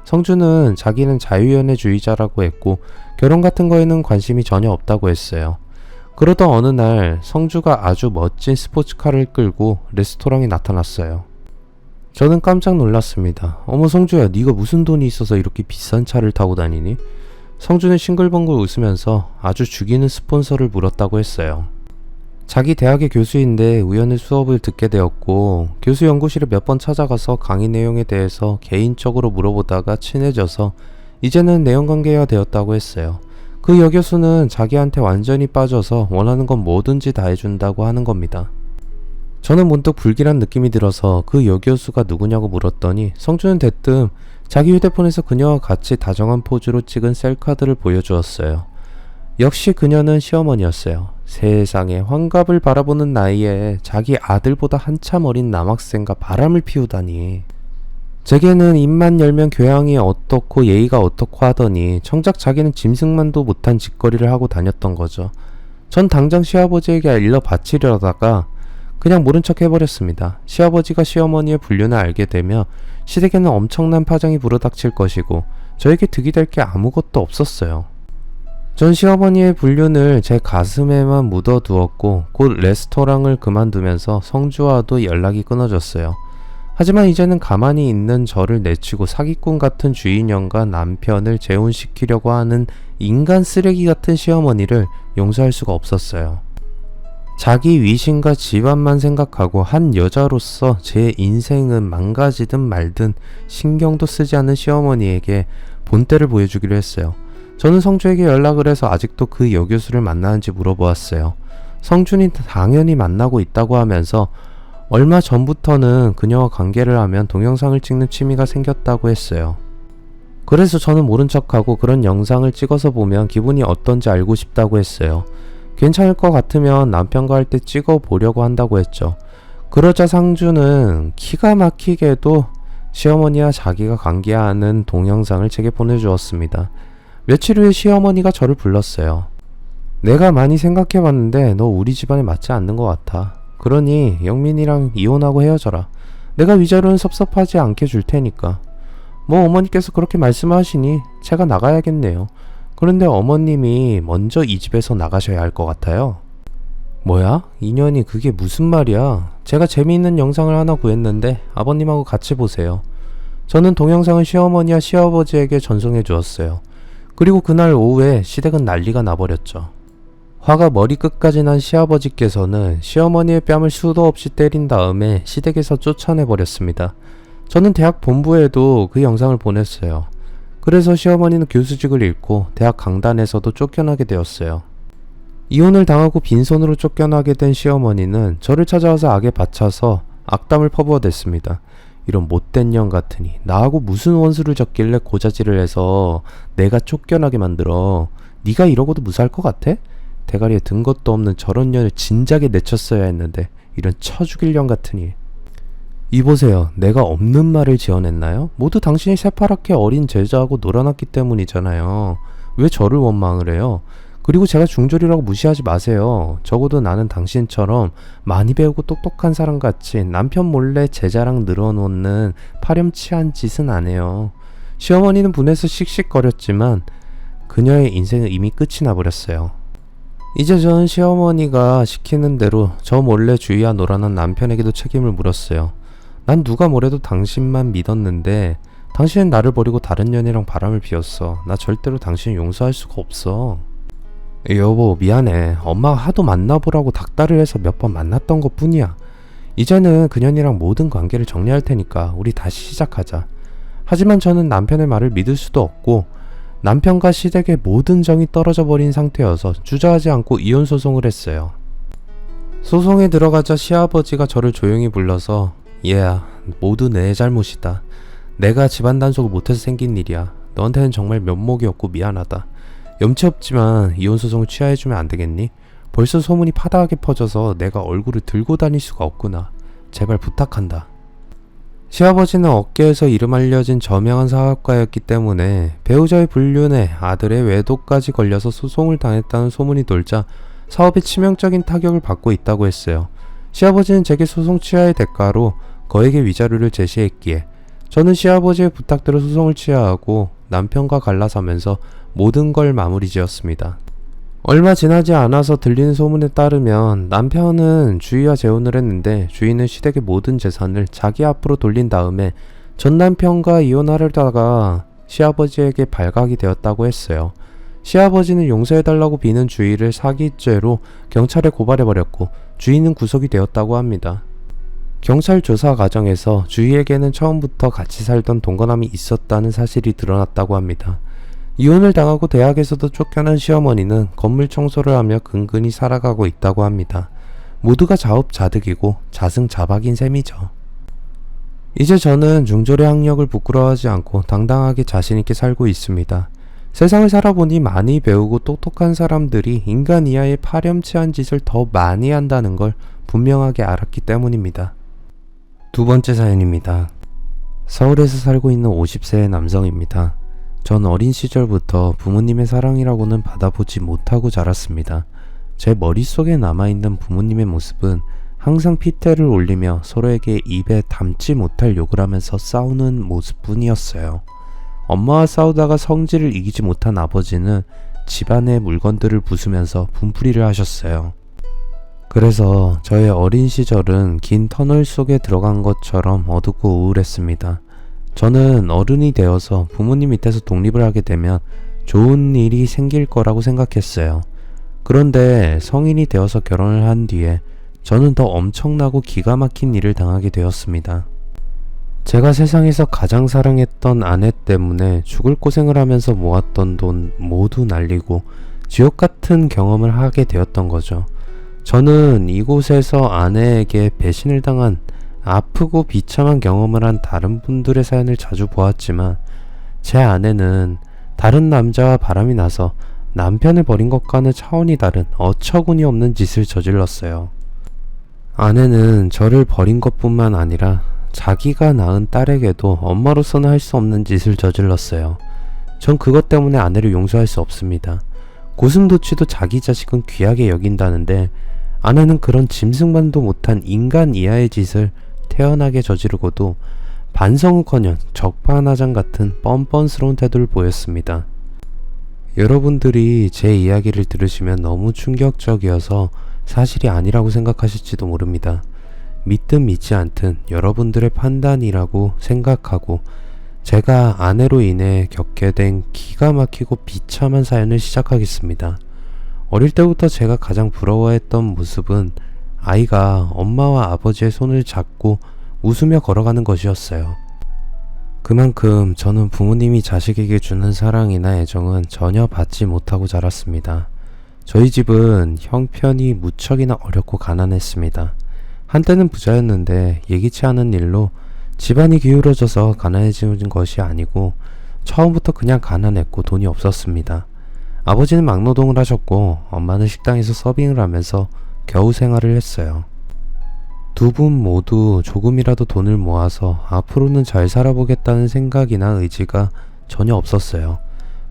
성주는 자기는 자유연애주의자라고 했고 결혼 같은 거에는 관심이 전혀 없다고 했어요. 그러던 어느 날 성주가 아주 멋진 스포츠카를 끌고 레스토랑에 나타났어요. 저는 깜짝 놀랐습니다. 어머 성주야, 네가 무슨 돈이 있어서 이렇게 비싼 차를 타고 다니니? 성주는 싱글벙글 웃으면서 아주 죽이는 스폰서를 물었다고 했어요. 자기 대학의 교수인데 우연히 수업을 듣게 되었고 교수 연구실에 몇 번 찾아가서 강의 내용에 대해서 개인적으로 물어보다가 친해져서 이제는 내연관계가 되었다고 했어요. 그 여교수는 자기한테 완전히 빠져서 원하는 건 뭐든지 다 해준다고 하는 겁니다. 저는 문득 불길한 느낌이 들어서 그 여교수가 누구냐고 물었더니 성주는 대뜸 자기 휴대폰에서 그녀와 같이 다정한 포즈로 찍은 셀카들을 보여주었어요. 역시 그녀는 시어머니였어요. 세상에 환갑을 바라보는 나이에 자기 아들보다 한참 어린 남학생과 바람을 피우다니. 제게는 입만 열면 교양이 어떻고 예의가 어떻고 하더니 정작 자기는 짐승만도 못한 짓거리를 하고 다녔던 거죠. 전 당장 시아버지에게 일러 바치려다가 그냥 모른 척 해버렸습니다. 시아버지가 시어머니의 불륜을 알게 되면 시댁에는 엄청난 파장이 불어닥칠 것이고 저에게 득이 될 게 아무것도 없었어요. 전 시어머니의 불륜을 제 가슴에만 묻어두었고 곧 레스토랑을 그만두면서 성주와도 연락이 끊어졌어요. 하지만 이제는 가만히 있는 저를 내치고 사기꾼 같은 주인형과 남편을 재혼시키려고 하는 인간 쓰레기 같은 시어머니를 용서할 수가 없었어요. 자기 위신과 집안만 생각하고 한 여자로서 제 인생은 망가지든 말든 신경도 쓰지 않는 시어머니에게 본때를 보여주기로 했어요. 저는 성주에게 연락을 해서 아직도 그 여교수를 만나는지 물어보았어요. 성준이 당연히 만나고 있다고 하면서 얼마 전부터는 그녀와 관계를 하면 동영상을 찍는 취미가 생겼다고 했어요. 그래서 저는 모른 척하고 그런 영상을 찍어서 보면 기분이 어떤지 알고 싶다고 했어요. 괜찮을 것 같으면 남편과 할 때 찍어 보려고 한다고 했죠. 그러자 상주는 기가 막히게도 시어머니와 자기가 관계하는 동영상을 제게 보내주었습니다. 며칠 후에 시어머니가 저를 불렀어요. 내가 많이 생각해봤는데 너 우리 집안에 맞지 않는 것 같아. 그러니 영민이랑 이혼하고 헤어져라. 내가 위자료는 섭섭하지 않게 줄 테니까. 뭐 어머니께서 그렇게 말씀하시니 제가 나가야겠네요. 그런데 어머님이 먼저 이 집에서 나가셔야 할 것 같아요. 뭐야? 인연이 그게 무슨 말이야? 제가 재미있는 영상을 하나 구했는데 아버님하고 같이 보세요. 저는 동영상을 시어머니와 시아버지에게 전송해 주었어요. 그리고 그날 오후에 시댁은 난리가 나버렸죠. 화가 머리끝까지 난 시아버지께서는 시어머니의 뺨을 수도 없이 때린 다음에 시댁에서 쫓아내버렸습니다. 저는 대학 본부에도 그 영상을 보냈어요. 그래서 시어머니는 교수직을 잃고 대학 강단에서도 쫓겨나게 되었어요. 이혼을 당하고 빈손으로 쫓겨나게 된 시어머니는 저를 찾아와서 악에 받쳐서 악담을 퍼부어댔습니다. 이런 못된 년 같으니 나하고 무슨 원수를 졌길래 고자질을 해서 내가 쫓겨나게 만들어. 네가 이러고도 무사할 것 같아? 대가리에 든 것도 없는 저런 년을 진작에 내쳤어야 했는데 이런 처죽일 년 같으니. 이보세요. 내가 없는 말을 지어냈나요? 모두 당신이 새파랗게 어린 제자하고 놀아났기 때문이잖아요. 왜 저를 원망을 해요? 그리고 제가 중졸이라고 무시하지 마세요. 적어도 나는 당신처럼 많이 배우고 똑똑한 사람같이 남편 몰래 제자랑 늘어놓는 파렴치한 짓은 안 해요. 시어머니는 분해서 씩씩거렸지만 그녀의 인생은 이미 끝이 나버렸어요. 이제 저는 시어머니가 시키는 대로 저 몰래 주위와 놀아난 남편에게도 책임을 물었어요. 난 누가 뭐래도 당신만 믿었는데 당신은 나를 버리고 다른 년이랑 바람을 피웠어. 나 절대로 당신을 용서할 수가 없어. 여보 미안해. 엄마가 하도 만나보라고 닥달을 해서 몇 번 만났던 것 뿐이야. 이제는 그년이랑 모든 관계를 정리할 테니까 우리 다시 시작하자. 하지만 저는 남편의 말을 믿을 수도 없고 남편과 시댁의 모든 정이 떨어져 버린 상태여서 주저하지 않고 이혼 소송을 했어요. 소송에 들어가자 시아버지가 저를 조용히 불러서 얘야 모두 내 잘못이다. 내가 집안 단속을 못해서 생긴 일이야. 너한테는 정말 면목이 없고 미안하다. 염치 없지만 이혼 소송을 취하해주면 안 되겠니? 벌써 소문이 파다하게 퍼져서 내가 얼굴을 들고 다닐 수가 없구나. 제발 부탁한다. 시아버지는 업계에서 이름 알려진 저명한 사업가였기 때문에 배우자의 불륜에 아들의 외도까지 걸려서 소송을 당했다는 소문이 돌자 사업에 치명적인 타격을 받고 있다고 했어요. 시아버지는 제게 소송 취하의 대가로 거액의 위자료를 제시했기에 저는 시아버지의 부탁대로 소송을 취하하고 남편과 갈라서면서 모든 걸 마무리 지었습니다. 얼마 지나지 않아서 들리는 소문에 따르면 남편은 주희와 재혼을 했는데 주희는 시댁의 모든 재산을 자기 앞으로 돌린 다음에 전 남편과 이혼하려다가 시아버지에게 발각이 되었다고 했어요. 시아버지는 용서해달라고 비는 주희를 사기죄로 경찰에 고발해버렸고 주희는 구속이 되었다고 합니다. 경찰 조사 과정에서 주희에게는 처음부터 같이 살던 동거남이 있었다는 사실이 드러났다고 합니다. 이혼을 당하고 대학에서도 쫓겨난 시어머니는 건물 청소를 하며 근근히 살아가고 있다고 합니다. 모두가 자업자득이고 자승자박인 셈이죠. 이제 저는 중졸의 학력을 부끄러워하지 않고 당당하게 자신있게 살고 있습니다. 세상을 살아보니 많이 배우고 똑똑한 사람들이 인간 이하의 파렴치한 짓을 더 많이 한다는 걸 분명하게 알았기 때문입니다. 두 번째 사연입니다. 서울에서 살고 있는 50세의 남성입니다. 전 어린 시절부터 부모님의 사랑이라고는 받아보지 못하고 자랐습니다. 제 머릿속에 남아있는 부모님의 모습은 항상 핏대를 올리며 서로에게 입에 담지 못할 욕을 하면서 싸우는 모습뿐이었어요. 엄마와 싸우다가 성질을 이기지 못한 아버지는 집안의 물건들을 부수면서 분풀이를 하셨어요. 그래서 저의 어린 시절은 긴 터널 속에 들어간 것처럼 어둡고 우울했습니다. 저는 어른이 되어서 부모님 밑에서 독립을 하게 되면 좋은 일이 생길 거라고 생각했어요. 그런데 성인이 되어서 결혼을 한 뒤에 저는 더 엄청나고 기가 막힌 일을 당하게 되었습니다. 제가 세상에서 가장 사랑했던 아내 때문에 죽을 고생을 하면서 모았던 돈 모두 날리고 지옥 같은 경험을 하게 되었던 거죠. 저는 이곳에서 아내에게 배신을 당한 아프고 비참한 경험을 한 다른 분들의 사연을 자주 보았지만 제 아내는 다른 남자와 바람이 나서 남편을 버린 것과는 차원이 다른 어처구니 없는 짓을 저질렀어요. 아내는 저를 버린 것뿐만 아니라 자기가 낳은 딸에게도 엄마로서는 할 수 없는 짓을 저질렀어요. 전 그것 때문에 아내를 용서할 수 없습니다. 고슴도치도 자기 자식은 귀하게 여긴다는데 아내는 그런 짐승만도 못한 인간 이하의 짓을 태연하게 저지르고도 반성은커녕 적반하장 같은 뻔뻔스러운 태도를 보였습니다. 여러분들이 제 이야기를 들으시면 너무 충격적이어서 사실이 아니라고 생각하실지도 모릅니다. 믿든 믿지 않든 여러분들의 판단이라고 생각하고 제가 아내로 인해 겪게 된 기가 막히고 비참한 사연을 시작하겠습니다. 어릴 때부터 제가 가장 부러워했던 모습은 아이가 엄마와 아버지의 손을 잡고 웃으며 걸어가는 것이었어요. 그만큼 저는 부모님이 자식에게 주는 사랑이나 애정은 전혀 받지 못하고 자랐습니다. 저희 집은 형편이 무척이나 어렵고 가난했습니다. 한때는 부자였는데 예기치 않은 일로 집안이 기울어져서 가난해진 것이 아니고 처음부터 그냥 가난했고 돈이 없었습니다. 아버지는 막노동을 하셨고 엄마는 식당에서 서빙을 하면서 겨우 생활을 했어요. 두 분 모두 조금이라도 돈을 모아서 앞으로는 잘 살아보겠다는 생각이나 의지가 전혀 없었어요.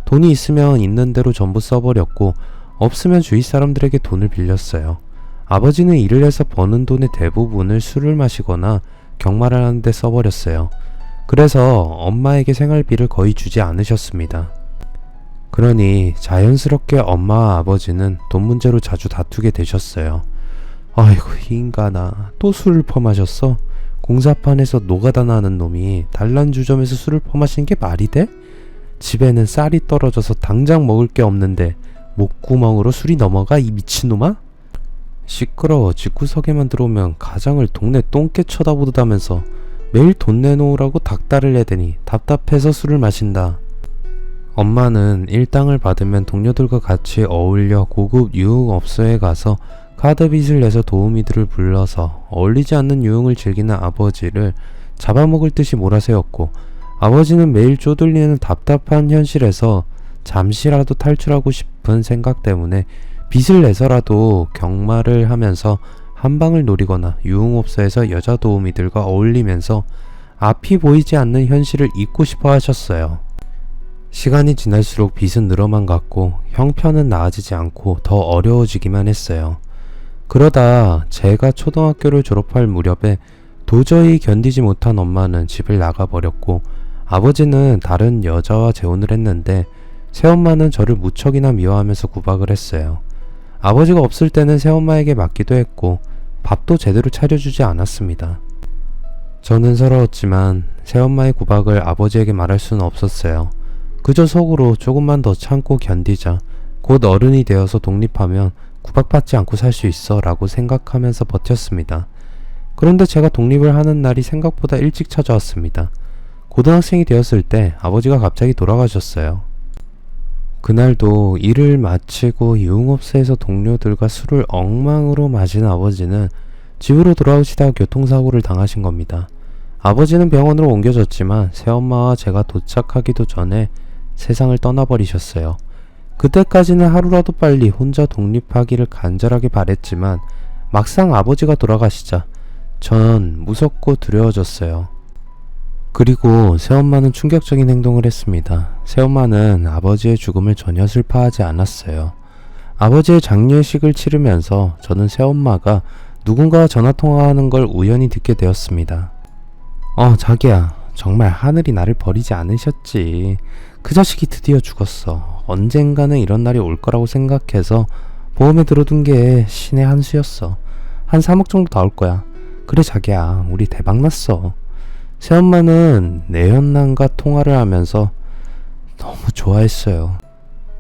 돈이 있으면 있는 대로 전부 써버렸고 없으면 주위 사람들에게 돈을 빌렸어요. 아버지는 일을 해서 버는 돈의 대부분을 술을 마시거나 경마를 하는데 써버렸어요. 그래서 엄마에게 생활비를 거의 주지 않으셨습니다. 그러니 자연스럽게 엄마와 아버지는 돈 문제로 자주 다투게 되셨어요. 아이고 이 인간아, 또 술을 퍼마셨어? 공사판에서 노가다 나는 놈이 단란주점에서 술을 퍼마시는 게 말이 돼? 집에는 쌀이 떨어져서 당장 먹을 게 없는데 목구멍으로 술이 넘어가, 이 미친놈아? 시끄러워. 집구석에만 들어오면 가장을 동네 똥개 쳐다보다면서 매일 돈 내놓으라고 닥달을 해대니 답답해서 술을 마신다. 엄마는 일당을 받으면 동료들과 같이 어울려 고급 유흥업소에 가서 카드빚을 내서 도우미들을 불러서 어울리지 않는 유흥을 즐기는 아버지를 잡아먹을 듯이 몰아세웠고, 아버지는 매일 쪼들리는 답답한 현실에서 잠시라도 탈출하고 싶은 생각 때문에 빚을 내서라도 경마를 하면서 한방을 노리거나 유흥업소에서 여자 도우미들과 어울리면서 앞이 보이지 않는 현실을 잊고 싶어 하셨어요. 시간이 지날수록 빚은 늘어만 갔고 형편은 나아지지 않고 더 어려워지기만 했어요. 그러다 제가 초등학교를 졸업할 무렵에 도저히 견디지 못한 엄마는 집을 나가버렸고 아버지는 다른 여자와 재혼을 했는데 새엄마는 저를 무척이나 미워하면서 구박을 했어요. 아버지가 없을 때는 새엄마에게 맡기도 했고 밥도 제대로 차려주지 않았습니다. 저는 서러웠지만 새엄마의 구박을 아버지에게 말할 수는 없었어요. 그저 속으로 조금만 더 참고 견디자, 곧 어른이 되어서 독립하면 구박받지 않고 살 수 있어 라고 생각하면서 버텼습니다. 그런데 제가 독립을 하는 날이 생각보다 일찍 찾아왔습니다. 고등학생이 되었을 때 아버지가 갑자기 돌아가셨어요. 그날도 일을 마치고 유흥업소에서 동료들과 술을 엉망으로 마신 아버지는 집으로 돌아오시다가 교통사고를 당하신 겁니다. 아버지는 병원으로 옮겨졌지만 새엄마와 제가 도착하기도 전에 세상을 떠나버리셨어요. 그때까지는 하루라도 빨리 혼자 독립하기를 간절하게 바랬지만 막상 아버지가 돌아가시자 전 무섭고 두려워졌어요. 그리고 새엄마는 충격적인 행동을 했습니다. 새엄마는 아버지의 죽음을 전혀 슬퍼하지 않았어요. 아버지의 장례식을 치르면서 저는 새엄마가 누군가와 전화통화하는 걸 우연히 듣게 되었습니다. 자기야, 정말 하늘이 나를 버리지 않으셨지. 그 자식이 드디어 죽었어. 언젠가는 이런 날이 올 거라고 생각해서 보험에 들어둔 게 신의 한 수였어. 한 3억 정도 나올 거야. 그래 자기야, 우리 대박났어. 새엄마는 내연남과 통화를 하면서 너무 좋아했어요.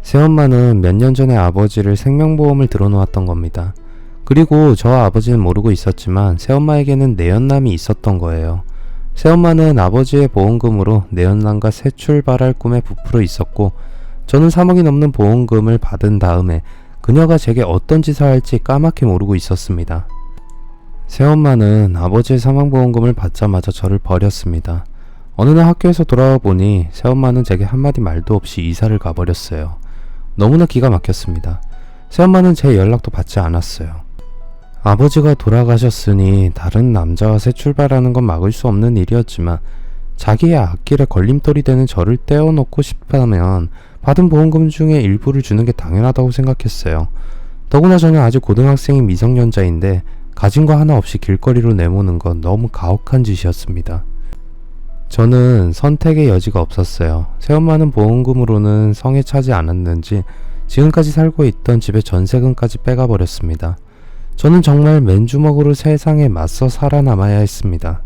새엄마는 몇 년 전에 아버지를 생명보험을 들어놓았던 겁니다. 그리고 저와 아버지는 모르고 있었지만 새엄마에게는 내연남이 있었던 거예요. 새엄마는 아버지의 보험금으로 내연남과 새 출발할 꿈에 부풀어 있었고 저는 3억이 넘는 보험금을 받은 다음에 그녀가 제게 어떤 짓을 할지 까맣게 모르고 있었습니다. 새엄마는 아버지의 사망보험금을 받자마자 저를 버렸습니다. 어느 날 학교에서 돌아와 보니 새엄마는 제게 한마디 말도 없이 이사를 가버렸어요. 너무나 기가 막혔습니다. 새엄마는 제 연락도 받지 않았어요. 아버지가 돌아가셨으니 다른 남자와 새 출발하는 건 막을 수 없는 일이었지만 자기의 앞길에 걸림돌이 되는 저를 떼어놓고 싶다면 받은 보험금 중에 일부를 주는 게 당연하다고 생각했어요. 더구나 저는 아직 고등학생인 미성년자인데 가진 거 하나 없이 길거리로 내모는 건 너무 가혹한 짓이었습니다. 저는 선택의 여지가 없었어요. 새엄마는 보험금으로는 성에 차지 않았는지 지금까지 살고 있던 집의 전세금까지 빼가버렸습니다. 저는 정말 맨주먹으로 세상에 맞서 살아남아야 했습니다.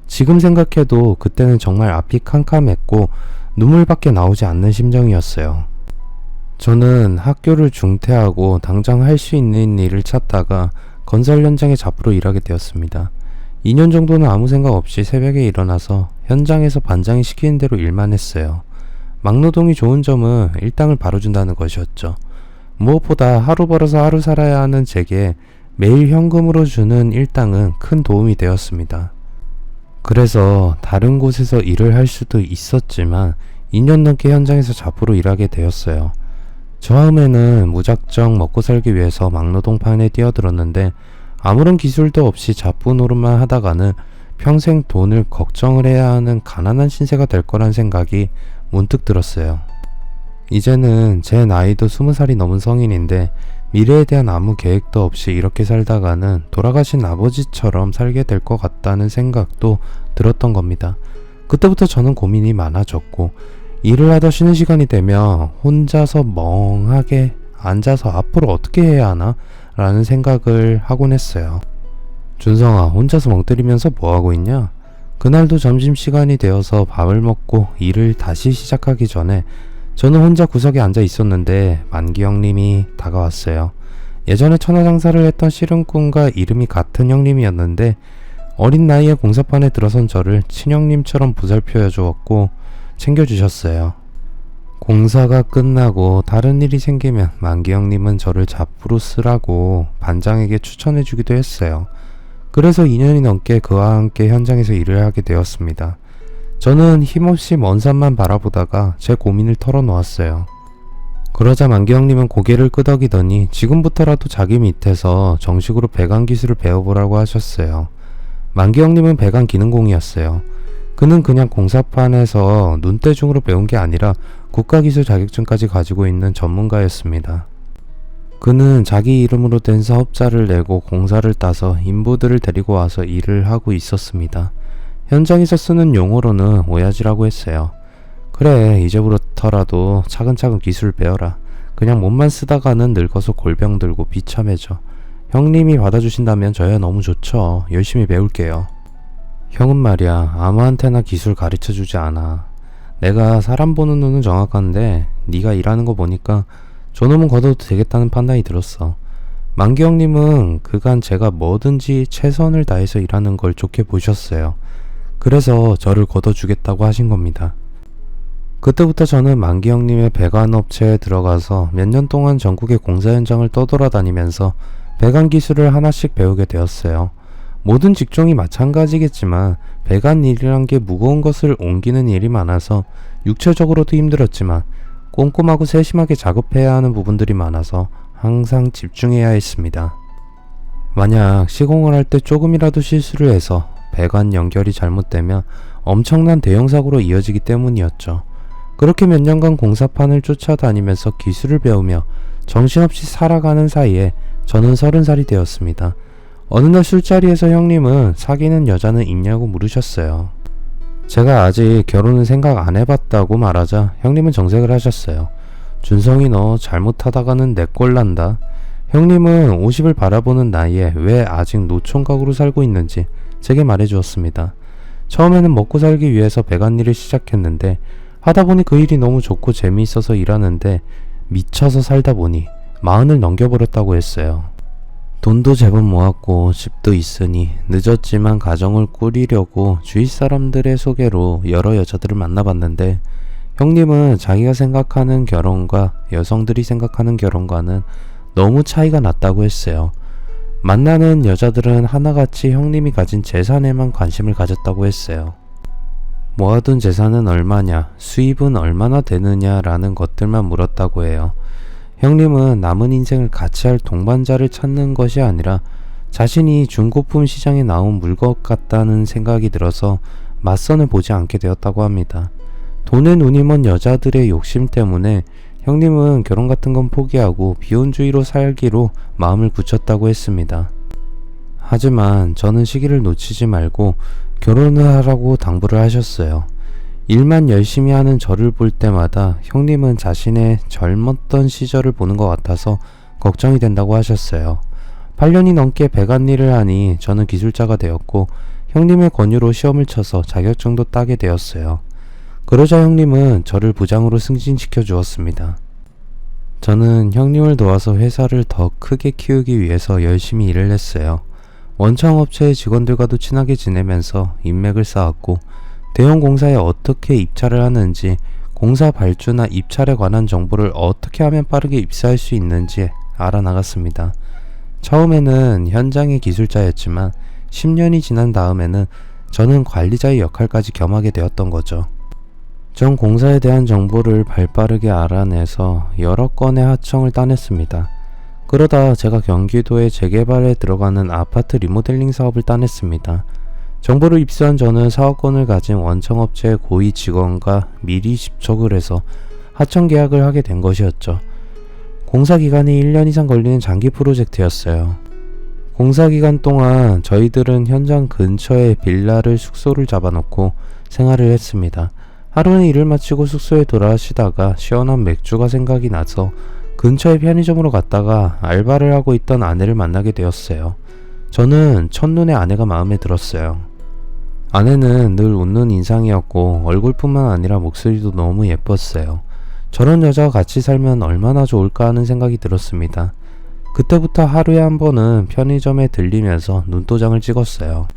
지금 생각해도 그때는 정말 앞이 캄캄했고 눈물밖에 나오지 않는 심정이었어요. 저는 학교를 중퇴하고 당장 할 수 있는 일을 찾다가 건설 현장에 잡으로 일하게 되었습니다. 2년 정도는 아무 생각 없이 새벽에 일어나서 현장에서 반장이 시키는 대로 일만 했어요. 막노동이 좋은 점은 일당을 바로 준다는 것이었죠. 무엇보다 하루 벌어서 하루 살아야 하는 제게 매일 현금으로 주는 일당은 큰 도움이 되었습니다. 그래서 다른 곳에서 일을 할 수도 있었지만 2년 넘게 현장에서 잡으로 일하게 되었어요. 처음에는 무작정 먹고 살기 위해서 막노동판에 뛰어들었는데 아무런 기술도 없이 잡부 노릇만 하다가는 평생 돈을 걱정을 해야 하는 가난한 신세가 될 거란 생각이 문득 들었어요. 이제는 제 나이도 20살이 넘은 성인인데 미래에 대한 아무 계획도 없이 이렇게 살다가는 돌아가신 아버지처럼 살게 될 것 같다는 생각도 들었던 겁니다. 그때부터 저는 고민이 많아졌고 일을 하다 쉬는 시간이 되면 혼자서 멍하게 앉아서 앞으로 어떻게 해야 하나? 라는 생각을 하곤 했어요. 준성아, 혼자서 멍 때리면서 뭐하고 있냐? 그날도 점심시간이 되어서 밥을 먹고 일을 다시 시작하기 전에 저는 혼자 구석에 앉아 있었는데 만기 형님이 다가왔어요. 예전에 천하장사를 했던 씨름꾼과 이름이 같은 형님이었는데 어린 나이에 공사판에 들어선 저를 친형님처럼 보살펴 주었고 챙겨주셨어요. 공사가 끝나고 다른 일이 생기면 만기 형님은 저를 잡부로 쓰라고 반장에게 추천해주기도 했어요. 그래서 2년이 넘게 그와 함께 현장에서 일을 하게 되었습니다. 저는 힘없이 먼 산만 바라보다가 제 고민을 털어놓았어요. 그러자 만기 형님은 고개를 끄덕이더니 지금부터라도 자기 밑에서 정식으로 배관 기술을 배워보라고 하셨어요. 만기 형님은 배관 기능공이었어요. 그는 그냥 공사판에서 눈대중으로 배운 게 아니라 국가기술 자격증까지 가지고 있는 전문가였습니다. 그는 자기 이름으로 된 사업자를 내고 공사를 따서 인부들을 데리고 와서 일을 하고 있었습니다. 현장에서 쓰는 용어로는 오야지라고 했어요. 그래, 이제부터라도 차근차근 기술 배워라. 그냥 몸만 쓰다가는 늙어서 골병 들고 비참해져. 형님이 받아주신다면 저야 너무 좋죠. 열심히 배울게요. 형은 말이야, 아무한테나 기술 가르쳐주지 않아. 내가 사람 보는 눈은 정확한데 네가 일하는 거 보니까 저놈은 걷어도 되겠다는 판단이 들었어. 만기 형님은 그간 제가 뭐든지 최선을 다해서 일하는 걸 좋게 보셨어요. 그래서 저를 걷어주겠다고 하신 겁니다. 그때부터 저는 만기 형님의 배관업체에 들어가서 몇 년 동안 전국의 공사 현장을 떠돌아다니면서 배관 기술을 하나씩 배우게 되었어요. 모든 직종이 마찬가지겠지만 배관 일이란 게 무거운 것을 옮기는 일이 많아서 육체적으로도 힘들었지만 꼼꼼하고 세심하게 작업해야 하는 부분들이 많아서 항상 집중해야 했습니다. 만약 시공을 할 때 조금이라도 실수를 해서 배관 연결이 잘못되면 엄청난 대형 사고로 이어지기 때문이었죠. 그렇게 몇 년간 공사판을 쫓아다니면서 기술을 배우며 정신없이 살아가는 사이에 저는 30살이 되었습니다. 어느 날 술자리에서 형님은 사귀는 여자는 있냐고 물으셨어요. 제가 아직 결혼은 생각 안 해봤다고 말하자 형님은 정색을 하셨어요. 준성이 너 잘못하다가는 내 꼴 난다. 형님은 50을 바라보는 나이에 왜 아직 노총각으로 살고 있는지 제게 말해주었습니다. 처음에는 먹고 살기 위해서 배관 일을 시작했는데 하다 보니 그 일이 너무 좋고 재미있어서 일하는데 미쳐서 살다 보니 40을 넘겨버렸다고 했어요. 돈도 제법 모았고 집도 있으니 늦었지만 가정을 꾸리려고 주위 사람들의 소개로 여러 여자들을 만나봤는데 형님은 자기가 생각하는 결혼과 여성들이 생각하는 결혼과는 너무 차이가 났다고 했어요. 만나는 여자들은 하나같이 형님이 가진 재산에만 관심을 가졌다고 했어요. 모아둔 재산은 얼마냐, 수입은 얼마나 되느냐라는 것들만 물었다고 해요. 형님은 남은 인생을 같이 할 동반자를 찾는 것이 아니라 자신이 중고품 시장에 나온 물것 같다는 생각이 들어서 맞선을 보지 않게 되었다고 합니다. 돈에 눈이 먼 여자들의 욕심 때문에 형님은 결혼 같은 건 포기하고 비혼주의로 살기로 마음을 굳혔다고 했습니다. 하지만 저는 시기를 놓치지 말고 결혼을 하라고 당부를 하셨어요. 일만 열심히 하는 저를 볼 때마다 형님은 자신의 젊었던 시절을 보는 것 같아서 걱정이 된다고 하셨어요. 8년이 넘게 배관 일을 하니 저는 기술자가 되었고 형님의 권유로 시험을 쳐서 자격증도 따게 되었어요. 그러자 형님은 저를 부장으로 승진시켜 주었습니다. 저는 형님을 도와서 회사를 더 크게 키우기 위해서 열심히 일을 했어요. 원청업체의 직원들과도 친하게 지내면서 인맥을 쌓았고 대형 공사에 어떻게 입찰을 하는지, 공사 발주나 입찰에 관한 정보를 어떻게 하면 빠르게 입사할 수 있는지 알아나갔습니다. 처음에는 현장의 기술자였지만 10년이 지난 다음에는 저는 관리자의 역할까지 겸하게 되었던 거죠. 전 공사에 대한 정보를 발빠르게 알아내서 여러 건의 하청을 따냈습니다. 그러다 제가 경기도에 재개발에 들어가는 아파트 리모델링 사업을 따냈습니다. 정보를 입수한 저는 사업권을 가진 원청업체의 고위 직원과 미리 접촉을 해서 하청 계약을 하게 된 것이었죠. 공사 기간이 1년 이상 걸리는 장기 프로젝트였어요. 공사 기간 동안 저희들은 현장 근처에 빌라를 숙소를 잡아놓고 생활을 했습니다. 하루는 일을 마치고 숙소에 돌아가시다가 시원한 맥주가 생각이 나서 근처의 편의점으로 갔다가 알바를 하고 있던 아내를 만나게 되었어요. 저는 첫눈에 아내가 마음에 들었어요. 아내는 늘 웃는 인상이었고 얼굴뿐만 아니라 목소리도 너무 예뻤어요. 저런 여자와 같이 살면 얼마나 좋을까 하는 생각이 들었습니다. 그때부터 하루에 한 번은 편의점에 들리면서 눈도장을 찍었어요.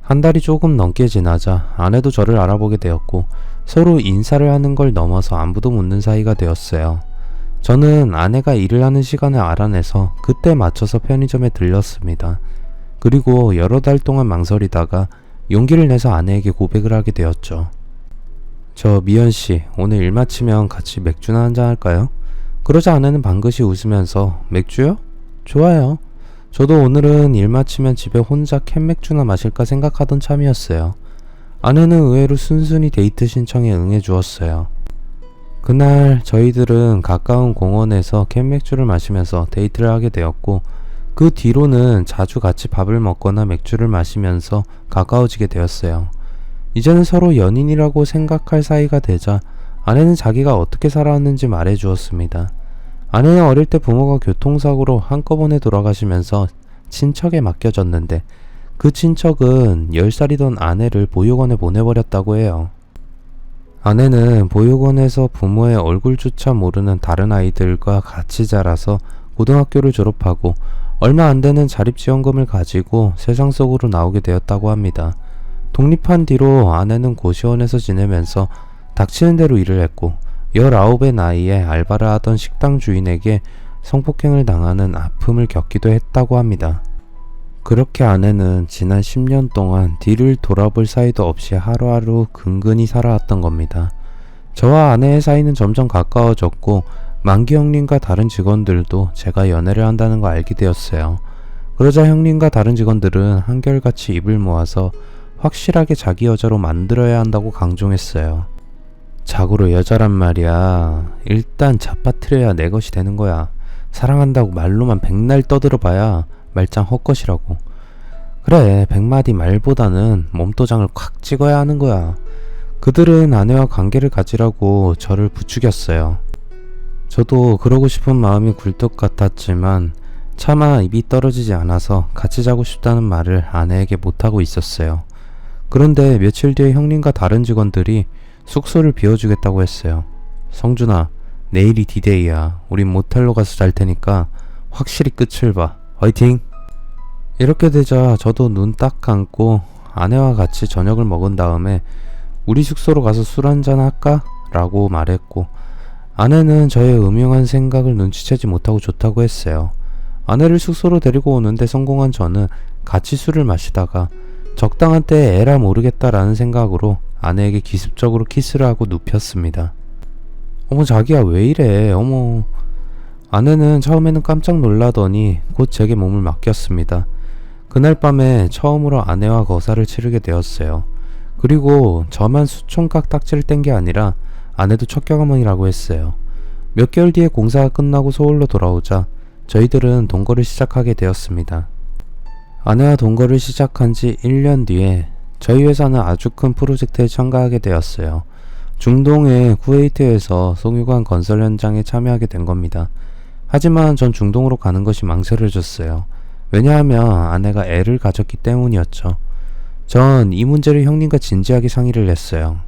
한 달이 조금 넘게 지나자 아내도 저를 알아보게 되었고 서로 인사를 하는 걸 넘어서 안부도 묻는 사이가 되었어요. 저는 아내가 일을 하는 시간을 알아내서 그때 맞춰서 편의점에 들렀습니다. 그리고 여러 달 동안 망설이다가 용기를 내서 아내에게 고백을 하게 되었죠. 저 미연씨, 오늘 일 마치면 같이 맥주나 한잔 할까요? 그러자 아내는 방긋이 웃으면서 맥주요? 좋아요. 저도 오늘은 일 마치면 집에 혼자 캔맥주나 마실까 생각하던 참이었어요. 아내는 의외로 순순히 데이트 신청에 응해 주었어요. 그날 저희들은 가까운 공원에서 캔맥주를 마시면서 데이트를 하게 되었고 그 뒤로는 자주 같이 밥을 먹거나 맥주를 마시면서 가까워지게 되었어요. 이제는 서로 연인이라고 생각할 사이가 되자 아내는 자기가 어떻게 살아왔는지 말해 주었습니다. 아내는 어릴 때 부모가 교통사고로 한꺼번에 돌아가시면서 친척에 맡겨졌는데 그 친척은 10살이던 아내를 보육원에 보내버렸다고 해요. 아내는 보육원에서 부모의 얼굴조차 모르는 다른 아이들과 같이 자라서 고등학교를 졸업하고 얼마 안 되는 자립지원금을 가지고 세상 속으로 나오게 되었다고 합니다. 독립한 뒤로 아내는 고시원에서 지내면서 닥치는 대로 일을 했고 19의 나이에 알바를 하던 식당 주인에게 성폭행을 당하는 아픔을 겪기도 했다고 합니다. 그렇게 아내는 지난 10년 동안 뒤를 돌아볼 사이도 없이 하루하루 근근히 살아왔던 겁니다. 저와 아내의 사이는 점점 가까워졌고 만기 형님과 다른 직원들도 제가 연애를 한다는 거 알게 되었어요. 그러자 형님과 다른 직원들은 한결같이 입을 모아서 확실하게 자기 여자로 만들어야 한다고 강조했어요. 자고로 여자란 말이야. 일단 잡아뜨려야 내 것이 되는 거야. 사랑한다고 말로만 백날 떠들어봐야 말짱 헛것이라고. 그래, 100마디 말보다는 몸도장을 콱 찍어야 하는 거야. 그들은 아내와 관계를 가지라고 저를 부추겼어요. 저도 그러고 싶은 마음이 굴뚝 같았지만 차마 입이 떨어지지 않아서 같이 자고 싶다는 말을 아내에게 못하고 있었어요. 그런데 며칠 뒤에 형님과 다른 직원들이 숙소를 비워주겠다고 했어요. 성준아, 내일이 디데이야. 우린 모텔로 가서 잘 테니까 확실히 끝을 봐. 화이팅! 이렇게 되자 저도 눈 딱 감고 아내와 같이 저녁을 먹은 다음에 우리 숙소로 가서 술 한잔 할까? 라고 말했고 아내는 저의 음흉한 생각을 눈치채지 못하고 좋다고 했어요. 아내를 숙소로 데리고 오는데 성공한 저는 같이 술을 마시다가 적당한 때에 에라 모르겠다라는 생각으로 아내에게 기습적으로 키스를 하고 눕혔습니다. 어머, 자기야 왜 이래? 어머. 아내는 처음에는 깜짝 놀라더니 곧 제게 몸을 맡겼습니다. 그날 밤에 처음으로 아내와 거사를 치르게 되었어요. 그리고 저만 수총각 딱지를 뗀 게 아니라 아내도 첫 경험이라고 했어요. 몇 개월 뒤에 공사가 끝나고 서울로 돌아오자 저희들은 동거를 시작하게 되었습니다. 아내와 동거를 시작한 지 1년 뒤에 저희 회사는 아주 큰 프로젝트에 참가하게 되었어요. 중동의 쿠웨이트에서 송유관 건설 현장에 참여하게 된 겁니다. 하지만 전 중동으로 가는 것이 망설여졌어요. 왜냐하면 아내가 애를 가졌기 때문이었죠. 전 이 문제를 형님과 진지하게 상의를 했어요.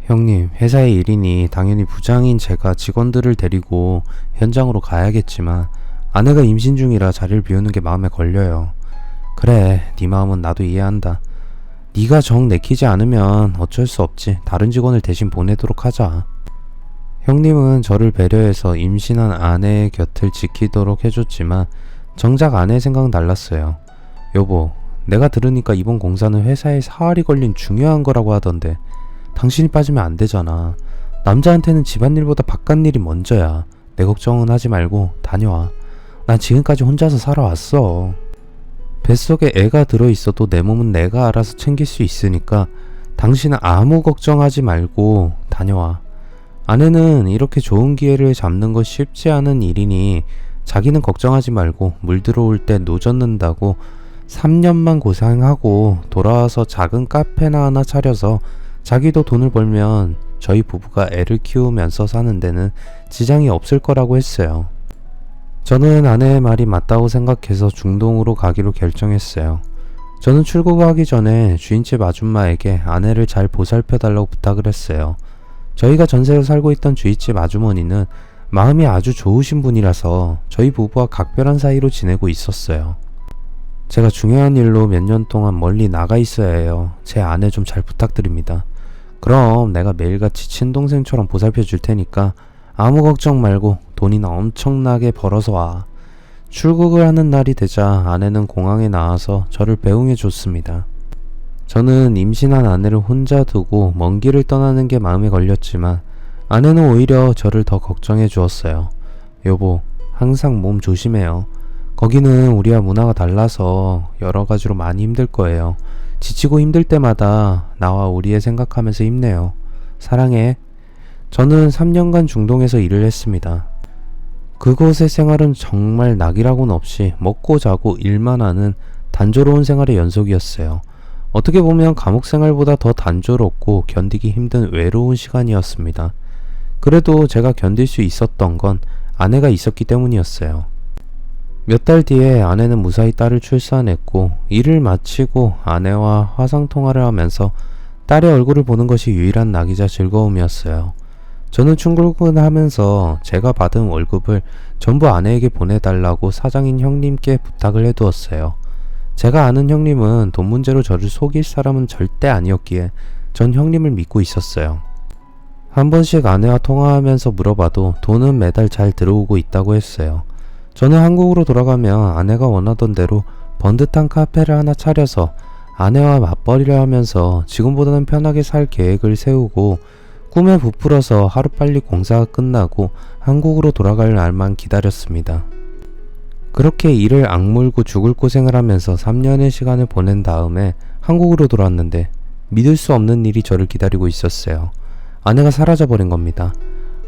형님, 회사의 일이니 당연히 부장인 제가 직원들을 데리고 현장으로 가야겠지만 아내가 임신 중이라 자리를 비우는 게 마음에 걸려요. 그래, 네 마음은 나도 이해한다. 네가 정 내키지 않으면 어쩔 수 없지. 다른 직원을 대신 보내도록 하자. 형님은 저를 배려해서 임신한 아내의 곁을 지키도록 해줬지만 정작 아내의 생각은 달랐어요. 여보, 내가 들으니까 이번 공사는 회사에 사활이 걸린 중요한 거라고 하던데 당신이 빠지면 안 되잖아. 남자한테는 집안일보다 바깥일이 먼저야. 내 걱정은 하지 말고 다녀와. 난 지금까지 혼자서 살아왔어. 뱃속에 애가 들어있어도 내 몸은 내가 알아서 챙길 수 있으니까 당신은 아무 걱정하지 말고 다녀와. 아내는 이렇게 좋은 기회를 잡는 건 쉽지 않은 일이니 자기는 걱정하지 말고 물 들어올 때 노젓는다고 3년만 고생하고 돌아와서 작은 카페나 하나 차려서 자기도 돈을 벌면 저희 부부가 애를 키우면서 사는 데는 지장이 없을 거라고 했어요. 저는 아내의 말이 맞다고 생각해서 중동으로 가기로 결정했어요. 저는 출국하기 전에 주인집 아줌마에게 아내를 잘 보살펴달라고 부탁을 했어요. 저희가 전세로 살고 있던 주인집 아주머니는 마음이 아주 좋으신 분이라서 저희 부부와 각별한 사이로 지내고 있었어요. 제가 중요한 일로 몇 년 동안 멀리 나가 있어야 해요. 제 아내 좀 잘 부탁드립니다. 그럼 내가 매일같이 친동생처럼 보살펴 줄 테니까 아무 걱정 말고 돈이나 엄청나게 벌어서 와. 출국을 하는 날이 되자 아내는 공항에 나와서 저를 배웅해 줬습니다. 저는 임신한 아내를 혼자 두고 먼 길을 떠나는 게 마음에 걸렸지만 아내는 오히려 저를 더 걱정해 주었어요. 여보, 항상 몸 조심해요. 거기는 우리와 문화가 달라서 여러 가지로 많이 힘들 거예요. 지치고 힘들 때마다 나와 우리 애 생각하면서 힘내요. 사랑해. 저는 3년간 중동에서 일을 했습니다. 그곳의 생활은 정말 낙이라고는 없이 먹고 자고 일만 하는 단조로운 생활의 연속이었어요. 어떻게 보면 감옥 생활보다 더 단조롭고 견디기 힘든 외로운 시간이었습니다. 그래도 제가 견딜 수 있었던 건 아내가 있었기 때문이었어요. 몇 달 뒤에 아내는 무사히 딸을 출산했고 일을 마치고 아내와 화상통화를 하면서 딸의 얼굴을 보는 것이 유일한 낙이자 즐거움이었어요. 저는 출근하면서 제가 받은 월급을 전부 아내에게 보내달라고 사장인 형님께 부탁을 해두었어요. 제가 아는 형님은 돈 문제로 저를 속일 사람은 절대 아니었기에 전 형님을 믿고 있었어요. 한 번씩 아내와 통화하면서 물어봐도 돈은 매달 잘 들어오고 있다고 했어요. 저는 한국으로 돌아가면 아내가 원하던 대로 번듯한 카페를 하나 차려서 아내와 맞벌이를 하면서 지금보다는 편하게 살 계획을 세우고 꿈에 부풀어서 하루빨리 공사가 끝나고 한국으로 돌아갈 날만 기다렸습니다. 그렇게 일을 악물고 죽을 고생을 하면서 3년의 시간을 보낸 다음에 한국으로 돌아왔는데 믿을 수 없는 일이 저를 기다리고 있었어요. 아내가 사라져버린 겁니다.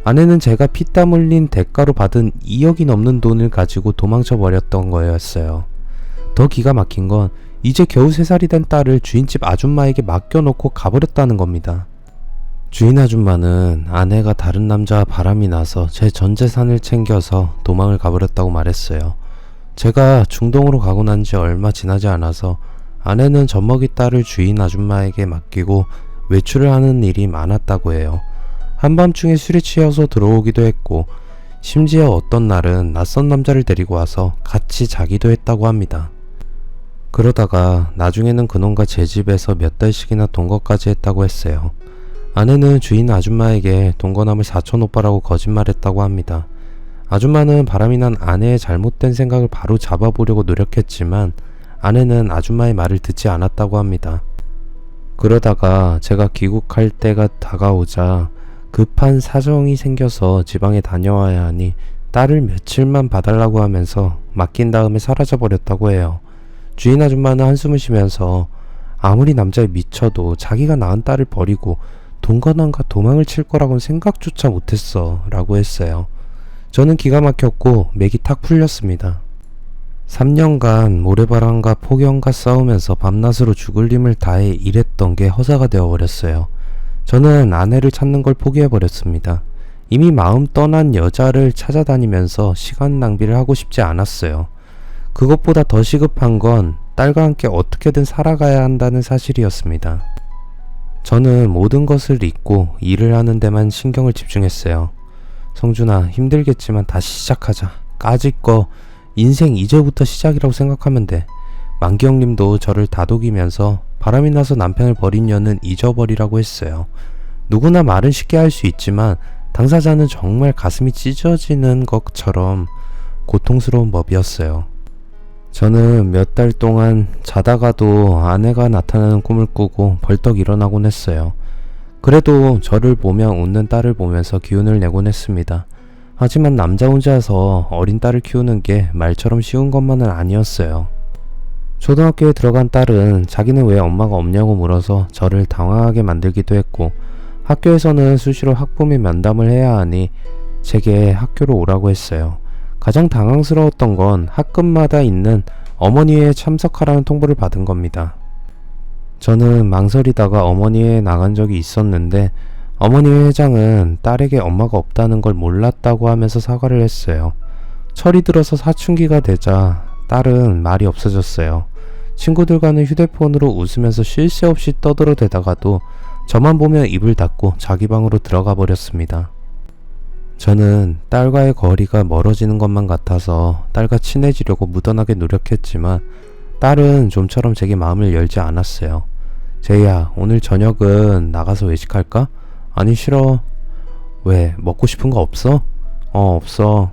아내는 제가 피땀 흘린 대가로 받은 2억이 넘는 돈을 가지고 도망쳐버렸던 거였어요. 더 기가 막힌 건 이제 겨우 3살이 된 딸을 주인집 아줌마에게 맡겨놓고 가버렸다는 겁니다. 주인 아줌마는 아내가 다른 남자와 바람이 나서 제 전 재산을 챙겨서 도망을 가버렸다고 말했어요. 제가 중동으로 가고 난 지 얼마 지나지 않아서 아내는 젖먹이 딸을 주인 아줌마에게 맡기고 외출을 하는 일이 많았다고 해요. 한밤중에 술에 취해서 들어오기도 했고 심지어 어떤 날은 낯선 남자를 데리고 와서 같이 자기도 했다고 합니다. 그러다가 나중에는 그놈과 제 집에서 몇 달씩이나 동거까지 했다고 했어요. 아내는 주인 아줌마에게 동거남을 사촌 오빠라고 거짓말했다고 합니다. 아줌마는 바람이 난 아내의 잘못된 생각을 바로 잡아보려고 노력했지만 아내는 아줌마의 말을 듣지 않았다고 합니다. 그러다가 제가 귀국할 때가 다가오자 급한 사정이 생겨서 지방에 다녀와야 하니 딸을 며칠만 봐달라고 하면서 맡긴 다음에 사라져버렸다고 해요. 주인 아줌마는 한숨을 쉬면서 아무리 남자에 미쳐도 자기가 낳은 딸을 버리고 동거남과 도망을 칠 거라고는 생각조차 못했어 라고 했어요. 저는 기가 막혔고 맥이 탁 풀렸습니다. 3년간 모래바람과 폭염과 싸우면서 밤낮으로 죽을 힘을 다해 일했던 게 허사가 되어버렸어요. 저는 아내를 찾는 걸 포기해버렸습니다. 이미 마음 떠난 여자를 찾아다니면서 시간 낭비를 하고 싶지 않았어요. 그것보다 더 시급한 건 딸과 함께 어떻게든 살아가야 한다는 사실이었습니다. 저는 모든 것을 잊고 일을 하는 데만 신경을 집중했어요. 성준아, 힘들겠지만 다시 시작하자. 까짓 거 인생 이제부터 시작이라고 생각하면 돼. 만기형님도 저를 다독이면서 바람이 나서 남편을 버린 년은 잊어버리라고 했어요. 누구나 말은 쉽게 할 수 있지만 당사자는 정말 가슴이 찢어지는 것처럼 고통스러운 법이었어요. 저는 몇 달 동안 자다가도 아내가 나타나는 꿈을 꾸고 벌떡 일어나곤 했어요. 그래도 저를 보며 웃는 딸을 보면서 기운을 내곤 했습니다. 하지만 남자 혼자서 어린 딸을 키우는 게 말처럼 쉬운 것만은 아니었어요. 초등학교에 들어간 딸은 자기는 왜 엄마가 없냐고 물어서 저를 당황하게 만들기도 했고, 학교에서는 수시로 학부모 면담을 해야 하니 제게 학교로 오라고 했어요. 가장 당황스러웠던 건 학급마다 있는 어머니회에 참석하라는 통보를 받은 겁니다. 저는 망설이다가 어머니회에 나간 적이 있었는데 어머니회 회장은 딸에게 엄마가 없다는 걸 몰랐다고 하면서 사과를 했어요. 철이 들어서 사춘기가 되자 딸은 말이 없어졌어요. 친구들과는 휴대폰으로 웃으면서 쉴 새 없이 떠들어대다가도 저만 보며 입을 닫고 자기 방으로 들어가 버렸습니다. 저는 딸과의 거리가 멀어지는 것만 같아서 딸과 친해지려고 무던하게 노력했지만 딸은 좀처럼 제게 마음을 열지 않았어요. 제이야, 오늘 저녁은 나가서 외식할까? 아니, 싫어. 왜, 먹고 싶은 거 없어? 없어.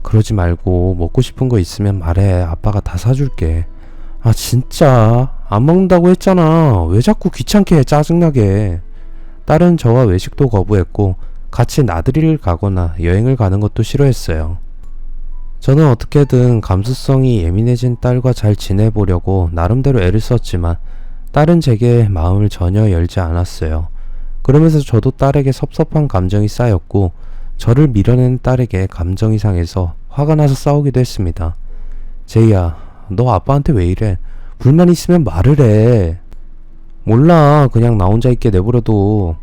그러지 말고 먹고 싶은 거 있으면 말해. 아빠가 다 사줄게. 아, 진짜 안 먹는다고 했잖아. 왜 자꾸 귀찮게 해, 짜증나게. 딸은 저와 외식도 거부했고 같이 나들이를 가거나 여행을 가는 것도 싫어했어요. 저는 어떻게든 감수성이 예민해진 딸과 잘 지내보려고 나름대로 애를 썼지만 딸은 제게 마음을 전혀 열지 않았어요. 그러면서 저도 딸에게 섭섭한 감정이 쌓였고 저를 밀어내는 딸에게 감정이 상해서 화가 나서 싸우기도 했습니다. 제이야, 너 아빠한테 왜 이래? 불만 있으면 말을 해. 몰라, 그냥 나 혼자 있게 내버려둬.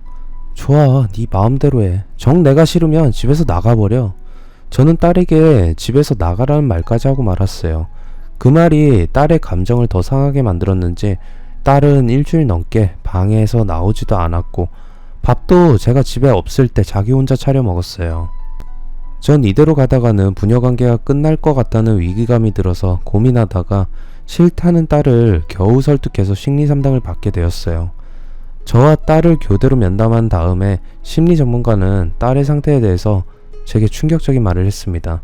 좋아, 네 마음대로 해. 정 내가 싫으면 집에서 나가버려. 저는 딸에게 집에서 나가라는 말까지 하고 말았어요. 그 말이 딸의 감정을 더 상하게 만들었는지 딸은 일주일 넘게 방에서 나오지도 않았고 밥도 제가 집에 없을 때 자기 혼자 차려 먹었어요. 전 이대로 가다가는 부녀관계가 끝날 것 같다는 위기감이 들어서 고민하다가 싫다는 딸을 겨우 설득해서 심리상담을 받게 되었어요. 저와 딸을 교대로 면담한 다음에 심리 전문가는 딸의 상태에 대해서 제게 충격적인 말을 했습니다.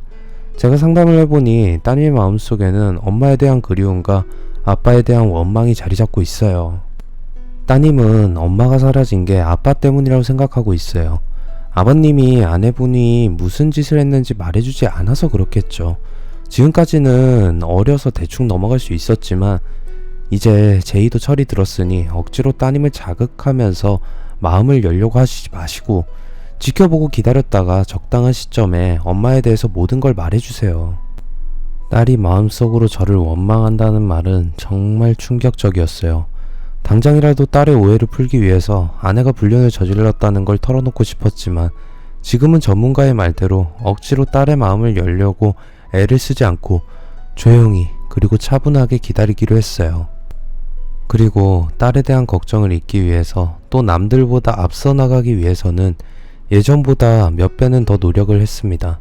제가 상담을 해보니 따님의 마음속에는 엄마에 대한 그리움과 아빠에 대한 원망이 자리 잡고 있어요. 따님은 엄마가 사라진 게 아빠 때문이라고 생각하고 있어요. 아버님이 아내분이 무슨 짓을 했는지 말해주지 않아서 그렇겠죠. 지금까지는 어려서 대충 넘어갈 수 있었지만 이제 제이도 철이 들었으니 억지로 따님을 자극하면서 마음을 열려고 하시지 마시고 지켜보고 기다렸다가 적당한 시점에 엄마에 대해서 모든 걸 말해주세요. 딸이 마음속으로 저를 원망한다는 말은 정말 충격적이었어요. 당장이라도 딸의 오해를 풀기 위해서 아내가 불륜을 저질렀다는 걸 털어놓고 싶었지만 지금은 전문가의 말대로 억지로 딸의 마음을 열려고 애를 쓰지 않고 조용히 그리고 차분하게 기다리기로 했어요. 그리고 딸에 대한 걱정을 잊기 위해서 또 남들보다 앞서 나가기 위해서는 예전보다 몇 배는 더 노력을 했습니다.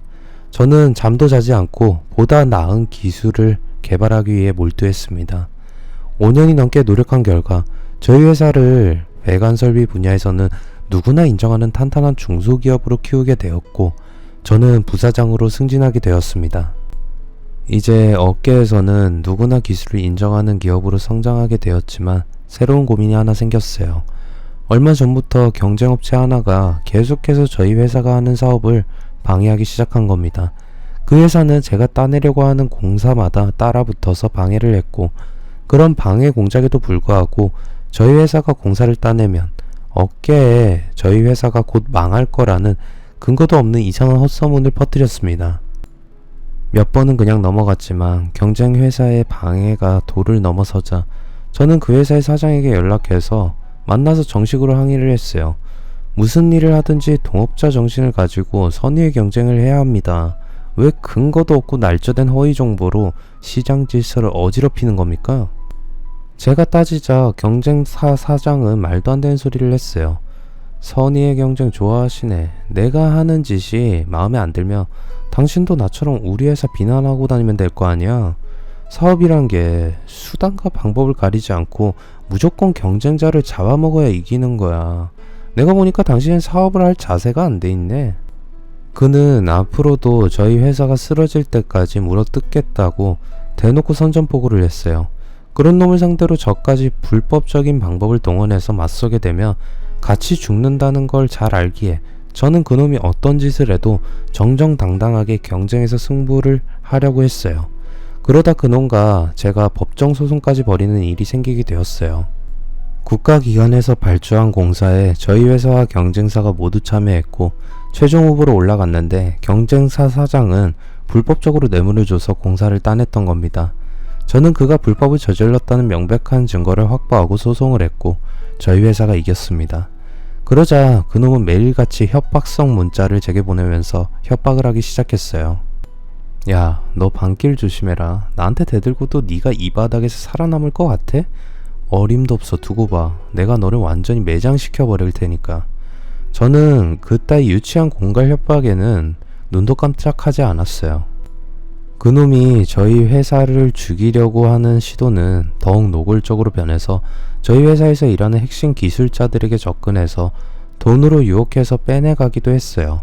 저는 잠도 자지 않고 보다 나은 기술을 개발하기 위해 몰두했습니다. 5년이 넘게 노력한 결과 저희 회사를 배관 설비 분야에서는 누구나 인정하는 탄탄한 중소기업으로 키우게 되었고 저는 부사장으로 승진하게 되었습니다. 이제 업계에서는 누구나 기술을 인정하는 기업으로 성장하게 되었지만 새로운 고민이 하나 생겼어요. 얼마 전부터 경쟁업체 하나가 계속해서 저희 회사가 하는 사업을 방해하기 시작한 겁니다. 그 그 회사는 제가 따내려고 하는 공사마다 따라붙어서 방해를 했고, 그런 방해 공작에도 불구하고 저희 회사가 공사를 따내면 어깨에 저희 회사가 곧 망할 거라는 근거도 없는 이상한 헛소문을 퍼뜨렸습니다. 몇 번은 그냥 넘어갔지만 경쟁 회사의 방해가 도를 넘어서자 저는 그 회사의 사장에게 연락해서 만나서 정식으로 항의를 했어요. 무슨 일을 하든지 동업자 정신을 가지고 선의의 경쟁을 해야 합니다. 왜 근거도 없고 날조된 허위 정보로 시장 질서를 어지럽히는 겁니까? 제가 따지자 경쟁사 사장은 말도 안 되는 소리를 했어요. 선의의 경쟁 좋아하시네. 내가 하는 짓이 마음에 안 들면 당신도 나처럼 우리 회사 비난하고 다니면 될 거 아니야. 사업이란 게 수단과 방법을 가리지 않고 무조건 경쟁자를 잡아먹어야 이기는 거야. 내가 보니까 당신은 사업을 할 자세가 안 돼 있네. 그는 앞으로도 저희 회사가 쓰러질 때까지 물어뜯겠다고 대놓고 선전포고를 했어요. 그런 놈을 상대로 저까지 불법적인 방법을 동원해서 맞서게 되면 같이 죽는다는 걸 잘 알기에 저는 그놈이 어떤 짓을 해도 정정당당하게 경쟁에서 승부를 하려고 했어요. 그러다 그놈과 제가 법정 소송까지 벌이는 일이 생기게 되었어요. 국가기관에서 발주한 공사에 저희 회사와 경쟁사가 모두 참여했고 최종 후보로 올라갔는데 경쟁사 사장은 불법적으로 뇌물을 줘서 공사를 따냈던 겁니다. 저는 그가 불법을 저질렀다는 명백한 증거를 확보하고 소송을 했고 저희 회사가 이겼습니다. 그러자 그놈은 매일같이 협박성 문자를 제게 보내면서 협박을 하기 시작했어요. 야, 너 방길 조심해라. 나한테 대들고도 네가 이 바닥에서 살아남을 것 같아? 어림도 없어. 두고 봐. 내가 너를 완전히 매장시켜버릴 테니까. 저는 그따위 유치한 공갈 협박에는 눈도 깜짝하지 않았어요. 그놈이 저희 회사를 죽이려고 하는 시도는 더욱 노골적으로 변해서 저희 회사에서 일하는 핵심 기술자들에게 접근해서 돈으로 유혹해서 빼내가기도 했어요.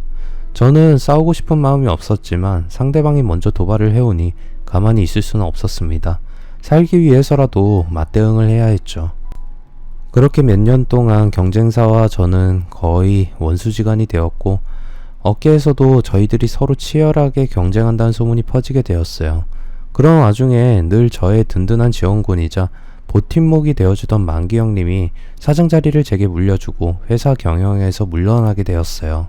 저는 싸우고 싶은 마음이 없었지만 상대방이 먼저 도발을 해오니 가만히 있을 수는 없었습니다. 살기 위해서라도 맞대응을 해야 했죠. 그렇게 몇 년 동안 경쟁사와 저는 거의 원수지간이 되었고 업계에서도 저희들이 서로 치열하게 경쟁한다는 소문이 퍼지게 되었어요. 그런 와중에 늘 저의 든든한 지원군이자 보팀목이 되어주던 만기 형님이 사장 자리를 제게 물려주고 회사 경영에서 물러나게 되었어요.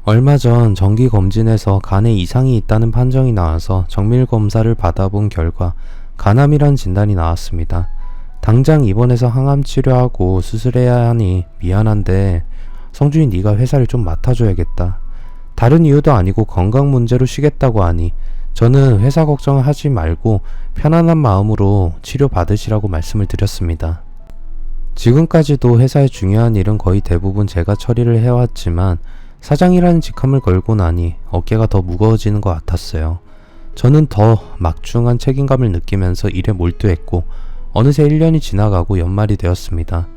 얼마 전 정기검진에서 간에 이상이 있다는 판정이 나와서 정밀검사를 받아본 결과 간암이란 진단이 나왔습니다. 당장 입원해서 항암 치료하고 수술해야 하니 미안한데 성준이 네가 회사를 좀 맡아줘야겠다. 다른 이유도 아니고 건강 문제로 쉬겠다고 하니 저는 회사 걱정을 하지 말고 편안한 마음으로 치료 받으시라고 말씀을 드렸습니다. 지금까지도 회사의 중요한 일은 거의 대부분 제가 처리를 해왔지만 사장이라는 직함을 걸고 나니 어깨가 더 무거워지는 것 같았어요. 저는 더 막중한 책임감을 느끼면서 일에 몰두했고 어느새 1년이 지나가고 연말이 되었습니다.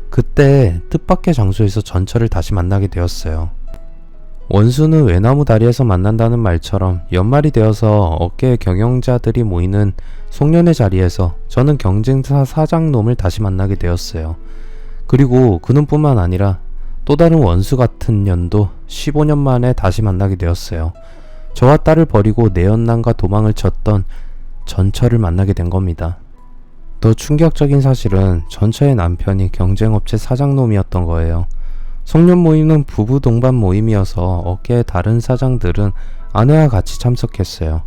그때 뜻밖의 장소에서 전철을 다시 만나게 되었어요. 원수는 외나무 다리에서 만난다는 말처럼 연말이 되어서 업계의 경영자들이 모이는 송년회 자리에서 저는 경쟁사 사장놈을 다시 만나게 되었어요. 그리고 그놈뿐만 아니라 또 다른 원수 같은 년도 15년 만에 다시 만나게 되었어요. 저와 딸을 버리고 내연남과 도망을 쳤던 전철을 만나게 된 겁니다. 더 충격적인 사실은 전처의 남편이 경쟁업체 사장놈이었던 거예요. 송년 모임은 부부 동반 모임이어서 업계의 다른 사장들은 아내와 같이 참석했어요.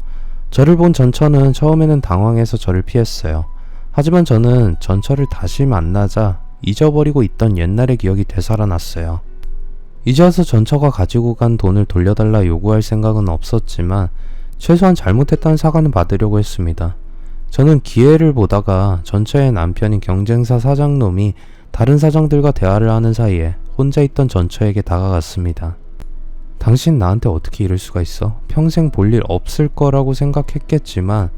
저를 본 전처는 처음에는 당황해서 저를 피했어요. 하지만 저는 전처를 다시 만나자 잊어버리고 있던 옛날의 기억이 되살아났어요. 이제 와서 전처가 가지고 간 돈을 돌려달라 요구할 생각은 없었지만 최소한 잘못했다는 사과는 받으려고 했습니다. 저는 기회를 보다가 전처의 남편인 경쟁사 사장놈이 다른 사장들과 대화를 하는 사이에 혼자 있던 전처에게 다가갔습니다. 당신 나한테 어떻게 이럴 수가 있어? 평생 볼 일 없을 거라고 생각했겠지만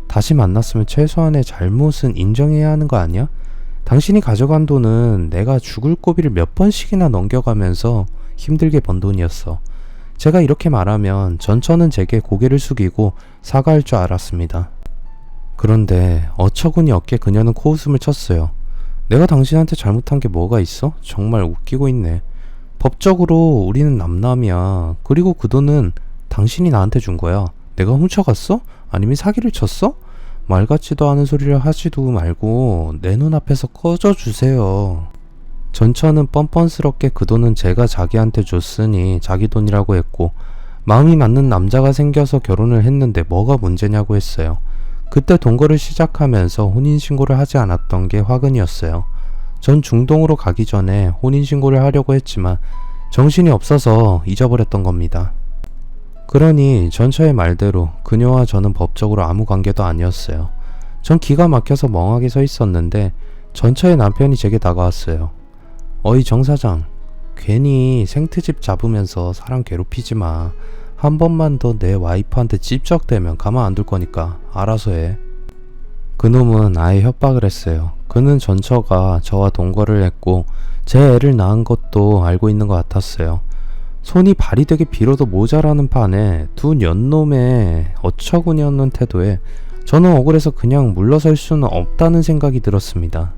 다시 만났으면 최소한의 잘못은 인정해야 하는 거 아니야? 당신이 가져간 돈은 내가 죽을 고비를 몇 번씩이나 넘겨가면서 힘들게 번 돈이었어. 제가 이렇게 말하면 전처는 제게 고개를 숙이고 사과할 줄 알았습니다. 그런데 어처구니 없게 그녀는 코웃음을 쳤어요. 내가 당신한테 잘못한 게 뭐가 있어? 정말 웃기고 있네. 법적으로 우리는 남남이야. 그리고 그 돈은 당신이 나한테 준 거야. 내가 훔쳐갔어? 아니면 사기를 쳤어? 말 같지도 않은 소리를 하지도 말고 내 눈앞에서 꺼져주세요. 전처는 뻔뻔스럽게 그 돈은 제가 자기한테 줬으니 자기 돈이라고 했고 마음이 맞는 남자가 생겨서 결혼을 했는데 뭐가 문제냐고 했어요. 그때 동거를 시작하면서 혼인신고를 하지 않았던 게 화근이었어요. 전 중동으로 가기 전에 혼인신고를 하려고 했지만 정신이 없어서 잊어버렸던 겁니다. 그러니 전처의 말대로 그녀와 저는 법적으로 아무 관계도 아니었어요. 전 기가 막혀서 멍하게 서 있었는데 전처의 남편이 제게 다가왔어요. 어이 정 사장, 괜히 생트집 잡으면서 사람 괴롭히지 마. 한 번만 더 내 와이프한테 찝적대면 가만 안 둘 거니까 알아서 해. 그놈은 아예 협박을 했어요. 그는 전처가 저와 동거를 했고 제 애를 낳은 것도 알고 있는 것 같았어요. 손이 발이 되게 빌어도 모자라는 판에 두 년놈의 어처구니 없는 태도에 저는 억울해서 그냥 물러설 수는 없다는 생각이 들었습니다.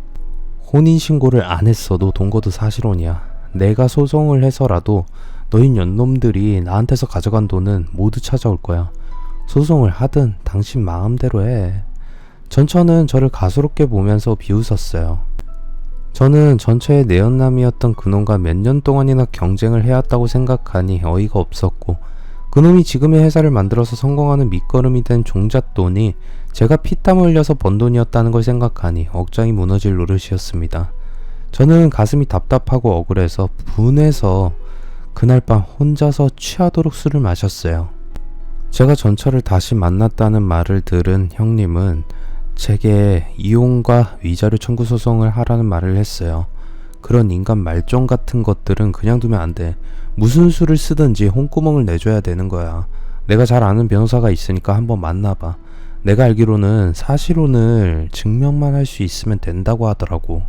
혼인신고를 안 했어도 동거도 사실혼이야. 내가 소송을 해서라도 너희 년놈들이 나한테서 가져간 돈은 모두 찾아올 거야. 소송을 하든 당신 마음대로 해. 전처는 저를 가소롭게 보면서 비웃었어요. 저는 전처의 내연남이었던 그놈과 몇 년 동안이나 경쟁을 해왔다고 생각하니 어이가 없었고 그놈이 지금의 회사를 만들어서 성공하는 밑거름이 된 종잣돈이 제가 피땀 흘려서 번 돈이었다는 걸 생각하니 억장이 무너질 노릇이었습니다. 저는 가슴이 답답하고 억울해서 분해서 그날 밤 혼자서 취하도록 술을 마셨어요. 제가 전처를 다시 만났다는 말을 들은 형님은 제게 이혼과 위자료 청구 소송을 하라는 말을 했어요. 그런 인간 말종 같은 것들은 그냥 두면 안 돼. 무슨 수를 쓰든지 홍구멍을 내줘야 되는 거야. 내가 잘 아는 변호사가 있으니까 한번 만나봐. 내가 알기로는 사실혼을 증명만 할 수 있으면 된다고 하더라고.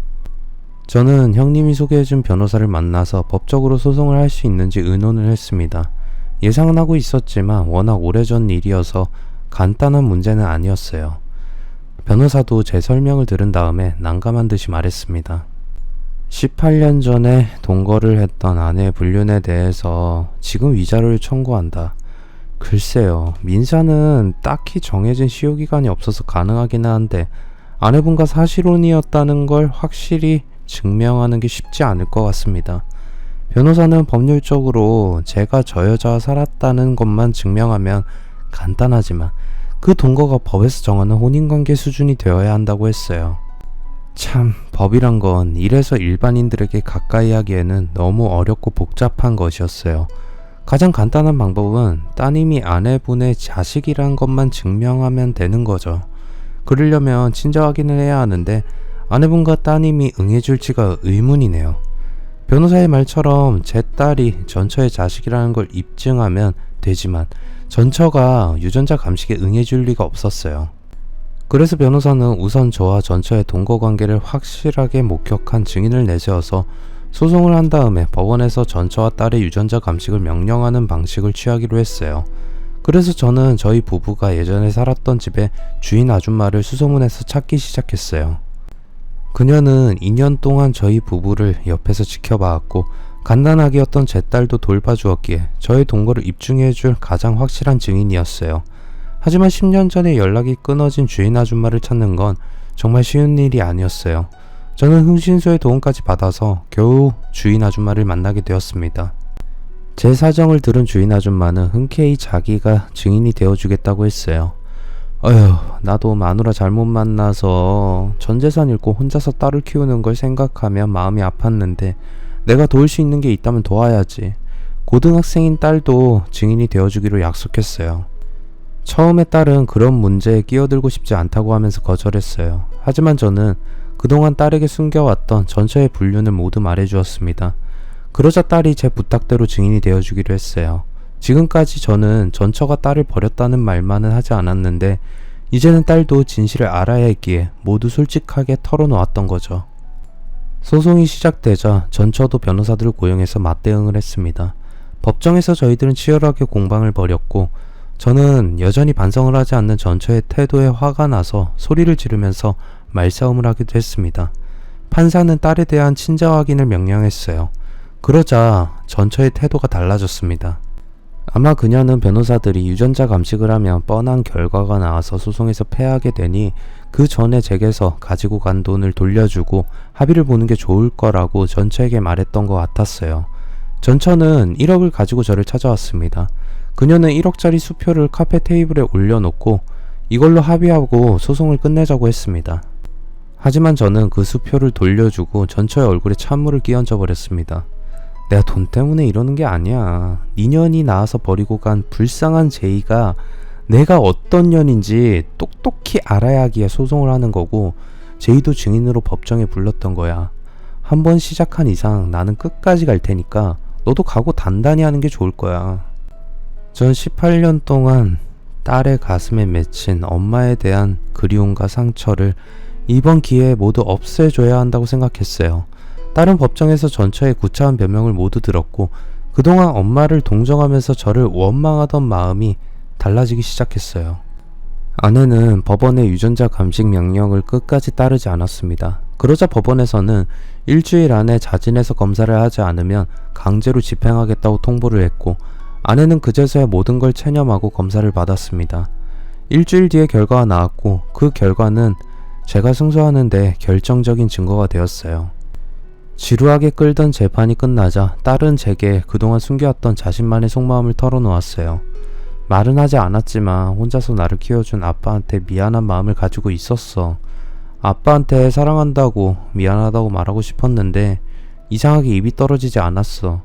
저는 형님이 소개해준 변호사를 만나서 법적으로 소송을 할 수 있는지 의논을 했습니다. 예상은 하고 있었지만 워낙 오래전 일이어서 간단한 문제는 아니었어요. 변호사도 제 설명을 들은 다음에 난감한 듯이 말했습니다. 18년 전에 동거를 했던 아내의 불륜에 대해서 지금 위자료를 청구한다. 글쎄요, 민사는 딱히 정해진 시효기간이 없어서 가능하긴 한데 아내분과 사실혼이었다는 걸 확실히 증명하는 게 쉽지 않을 것 같습니다. 변호사는 법률적으로 제가 저 여자와 살았다는 것만 증명하면 간단하지만 그 동거가 법에서 정하는 혼인관계 수준이 되어야 한다고 했어요. 참, 법이란 건 이래서 일반인들에게 가까이 하기에는 너무 어렵고 복잡한 것이었어요. 가장 간단한 방법은 따님이 아내분의 자식이란 것만 증명하면 되는 거죠. 그러려면 친자 확인을 해야 하는데 아내분과 따님이 응해줄지가 의문이네요. 변호사의 말처럼 제 딸이 전처의 자식이라는 걸 입증하면 되지만 전처가 유전자 감식에 응해줄 리가 없었어요. 그래서 변호사는 우선 저와 전처의 동거관계를 확실하게 목격한 증인을 내세워서 소송을 한 다음에 법원에서 전처와 딸의 유전자 감식을 명령하는 방식을 취하기로 했어요. 그래서 저는 저희 부부가 예전에 살았던 집에 주인 아줌마를 수소문해서 찾기 시작했어요. 그녀는 2년 동안 저희 부부를 옆에서 지켜봐왔고 간단하게였던 제 딸도 돌봐주었기에 저의 동거를 입증해줄 가장 확실한 증인이었어요. 하지만 10년 전에 연락이 끊어진 주인 아줌마를 찾는 건 정말 쉬운 일이 아니었어요. 저는 흥신소의 도움까지 받아서 겨우 주인 아줌마를 만나게 되었습니다. 제 사정을 들은 주인 아줌마는 흔쾌히 자기가 증인이 되어주겠다고 했어요. 어휴, 나도 마누라 잘못 만나서 전 재산 잃고 혼자서 딸을 키우는 걸 생각하면 마음이 아팠는데 내가 도울 수 있는 게 있다면 도와야지. 고등학생인 딸도 증인이 되어주기로 약속했어요. 처음에 딸은 그런 문제에 끼어들고 싶지 않다고 하면서 거절했어요. 하지만 저는 그동안 딸에게 숨겨왔던 전처의 불륜을 모두 말해주었습니다. 그러자 딸이 제 부탁대로 증인이 되어주기로 했어요. 지금까지 저는 전처가 딸을 버렸다는 말만은 하지 않았는데 이제는 딸도 진실을 알아야 했기에 모두 솔직하게 털어놓았던 거죠. 소송이 시작되자 전처도 변호사들을 고용해서 맞대응을 했습니다. 법정에서 저희들은 치열하게 공방을 벌였고 저는 여전히 반성을 하지 않는 전처의 태도에 화가 나서 소리를 지르면서 말싸움을 하기도 했습니다. 판사는 딸에 대한 친자 확인을 명령했어요. 그러자 전처의 태도가 달라졌습니다. 아마 그녀는 변호사들이 유전자 감식을 하면 뻔한 결과가 나와서 소송에서 패하게 되니 그 전에 제게서 가지고 간 돈을 돌려주고 합의를 보는 게 좋을 거라고 전처에게 말했던 것 같았어요. 전처는 1억을 가지고 저를 찾아왔습니다. 그녀는 1억짜리 수표를 카페 테이블에 올려놓고 이걸로 합의하고 소송을 끝내자고 했습니다. 하지만 저는 그 수표를 돌려주고 전처의 얼굴에 찬물을 끼얹어 버렸습니다. 내가 돈 때문에 이러는 게 아니야. 네 년이 낳아서 버리고 간 불쌍한 제이가 내가 어떤 년인지 똑똑히 알아야 하기에 소송을 하는 거고, 제이도 증인으로 법정에 불렀던 거야. 한번 시작한 이상 나는 끝까지 갈 테니까 너도 각오 단단히 하는 게 좋을 거야. 전 18년 동안 딸의 가슴에 맺힌 엄마에 대한 그리움과 상처를 이번 기회에 모두 없애줘야 한다고 생각했어요. 딸은 법정에서 전처의 구차한 변명을 모두 들었고 그동안 엄마를 동정하면서 저를 원망하던 마음이 달라지기 시작했어요. 아내는 법원의 유전자 감식 명령을 끝까지 따르지 않았습니다. 그러자 법원에서는 일주일 안에 자진해서 검사를 하지 않으면 강제로 집행하겠다고 통보를 했고, 아내는 그제서야 모든 걸 체념하고 검사를 받았습니다. 일주일 뒤에 결과가 나왔고 그 결과는 제가 승소하는데 결정적인 증거가 되었어요. 지루하게 끌던 재판이 끝나자 딸은 제게 그동안 숨겨왔던 자신만의 속마음을 털어놓았어요. 말은 하지 않았지만 혼자서 나를 키워준 아빠한테 미안한 마음을 가지고 있었어. 아빠한테 사랑한다고 미안하다고 말하고 싶었는데 이상하게 입이 떨어지지 않았어.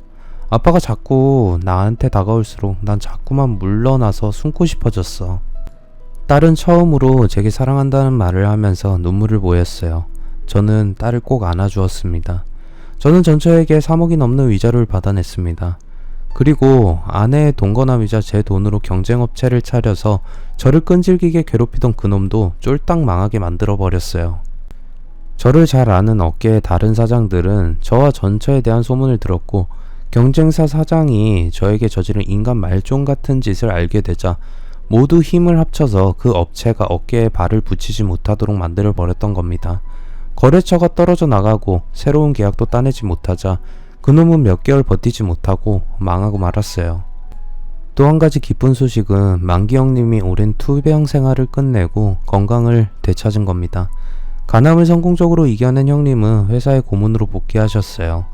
아빠가 자꾸 나한테 다가올수록 난 자꾸만 물러나서 숨고 싶어졌어. 딸은 처음으로 제게 사랑한다는 말을 하면서 눈물을 보였어요. 저는 딸을 꼭 안아주었습니다. 저는 전처에게 3억이 넘는 위자료를 받아냈습니다. 그리고 아내의 동거남이자 제 돈으로 경쟁업체를 차려서 저를 끈질기게 괴롭히던 그놈도 쫄딱 망하게 만들어버렸어요. 저를 잘 아는 업계의 다른 사장들은 저와 전처에 대한 소문을 들었고, 경쟁사 사장이 저에게 저지른 인간 말종 같은 짓을 알게 되자 모두 힘을 합쳐서 그 업체가 어깨에 발을 붙이지 못하도록 만들어버렸던 겁니다. 거래처가 떨어져 나가고 새로운 계약도 따내지 못하자 그놈은 몇 개월 버티지 못하고 망하고 말았어요. 또 한 가지 기쁜 소식은 만기 형님이 오랜 투병 생활을 끝내고 건강을 되찾은 겁니다. 간암을 성공적으로 이겨낸 형님은 회사의 고문으로 복귀하셨어요.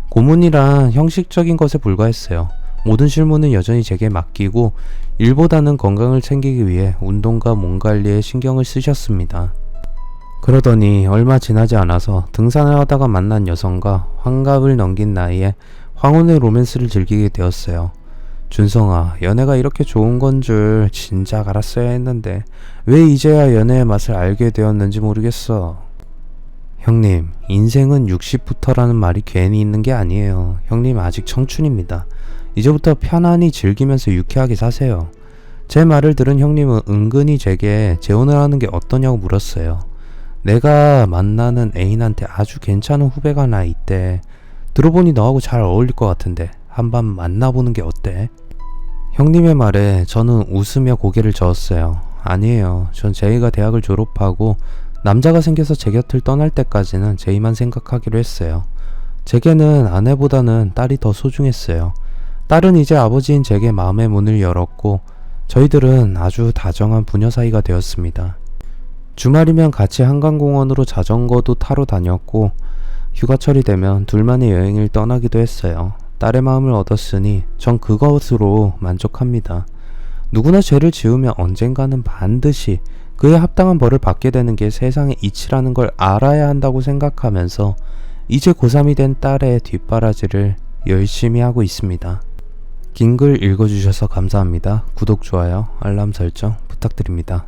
고문이란 형식적인 것에 불과했어요. 모든 실무는 여전히 제게 맡기고 일보다는 건강을 챙기기 위해 운동과 몸 관리에 신경을 쓰셨습니다. 그러더니 얼마 지나지 않아서 등산을 하다가 만난 여성과 환갑을 넘긴 나이에 황혼의 로맨스를 즐기게 되었어요. 준성아, 연애가 이렇게 좋은 건 줄 진작 알았어야 했는데 왜 이제야 연애의 맛을 알게 되었는지 모르겠어. 형님, 인생은 60부터라는 말이 괜히 있는 게 아니에요. 형님 아직 청춘입니다. 이제부터 편안히 즐기면서 유쾌하게 사세요. 제 말을 들은 형님은 은근히 제게 재혼을 하는 게 어떠냐고 물었어요. 내가 만나는 애인한테 아주 괜찮은 후배가 하나 있대. 들어보니 너하고 잘 어울릴 것 같은데 한번 만나보는 게 어때? 형님의 말에 저는 웃으며 고개를 저었어요. 아니에요. 전 제이가 대학을 졸업하고 남자가 생겨서 제 곁을 떠날 때까지는 제이만 생각하기로 했어요. 제게는 아내보다는 딸이 더 소중했어요. 딸은 이제 아버지인 제게 마음의 문을 열었고 저희들은 아주 다정한 부녀 사이가 되었습니다. 주말이면 같이 한강공원으로 자전거도 타러 다녔고 휴가철이 되면 둘만의 여행을 떠나기도 했어요. 딸의 마음을 얻었으니 전 그것으로 만족합니다. 누구나 죄를 지으면 언젠가는 반드시 그에 합당한 벌을 받게 되는 게 세상의 이치라는 걸 알아야 한다고 생각하면서 이제 고3이 된 딸의 뒷바라지를 열심히 하고 있습니다. 긴 글 읽어주셔서 감사합니다. 구독, 좋아요, 알람 설정 부탁드립니다.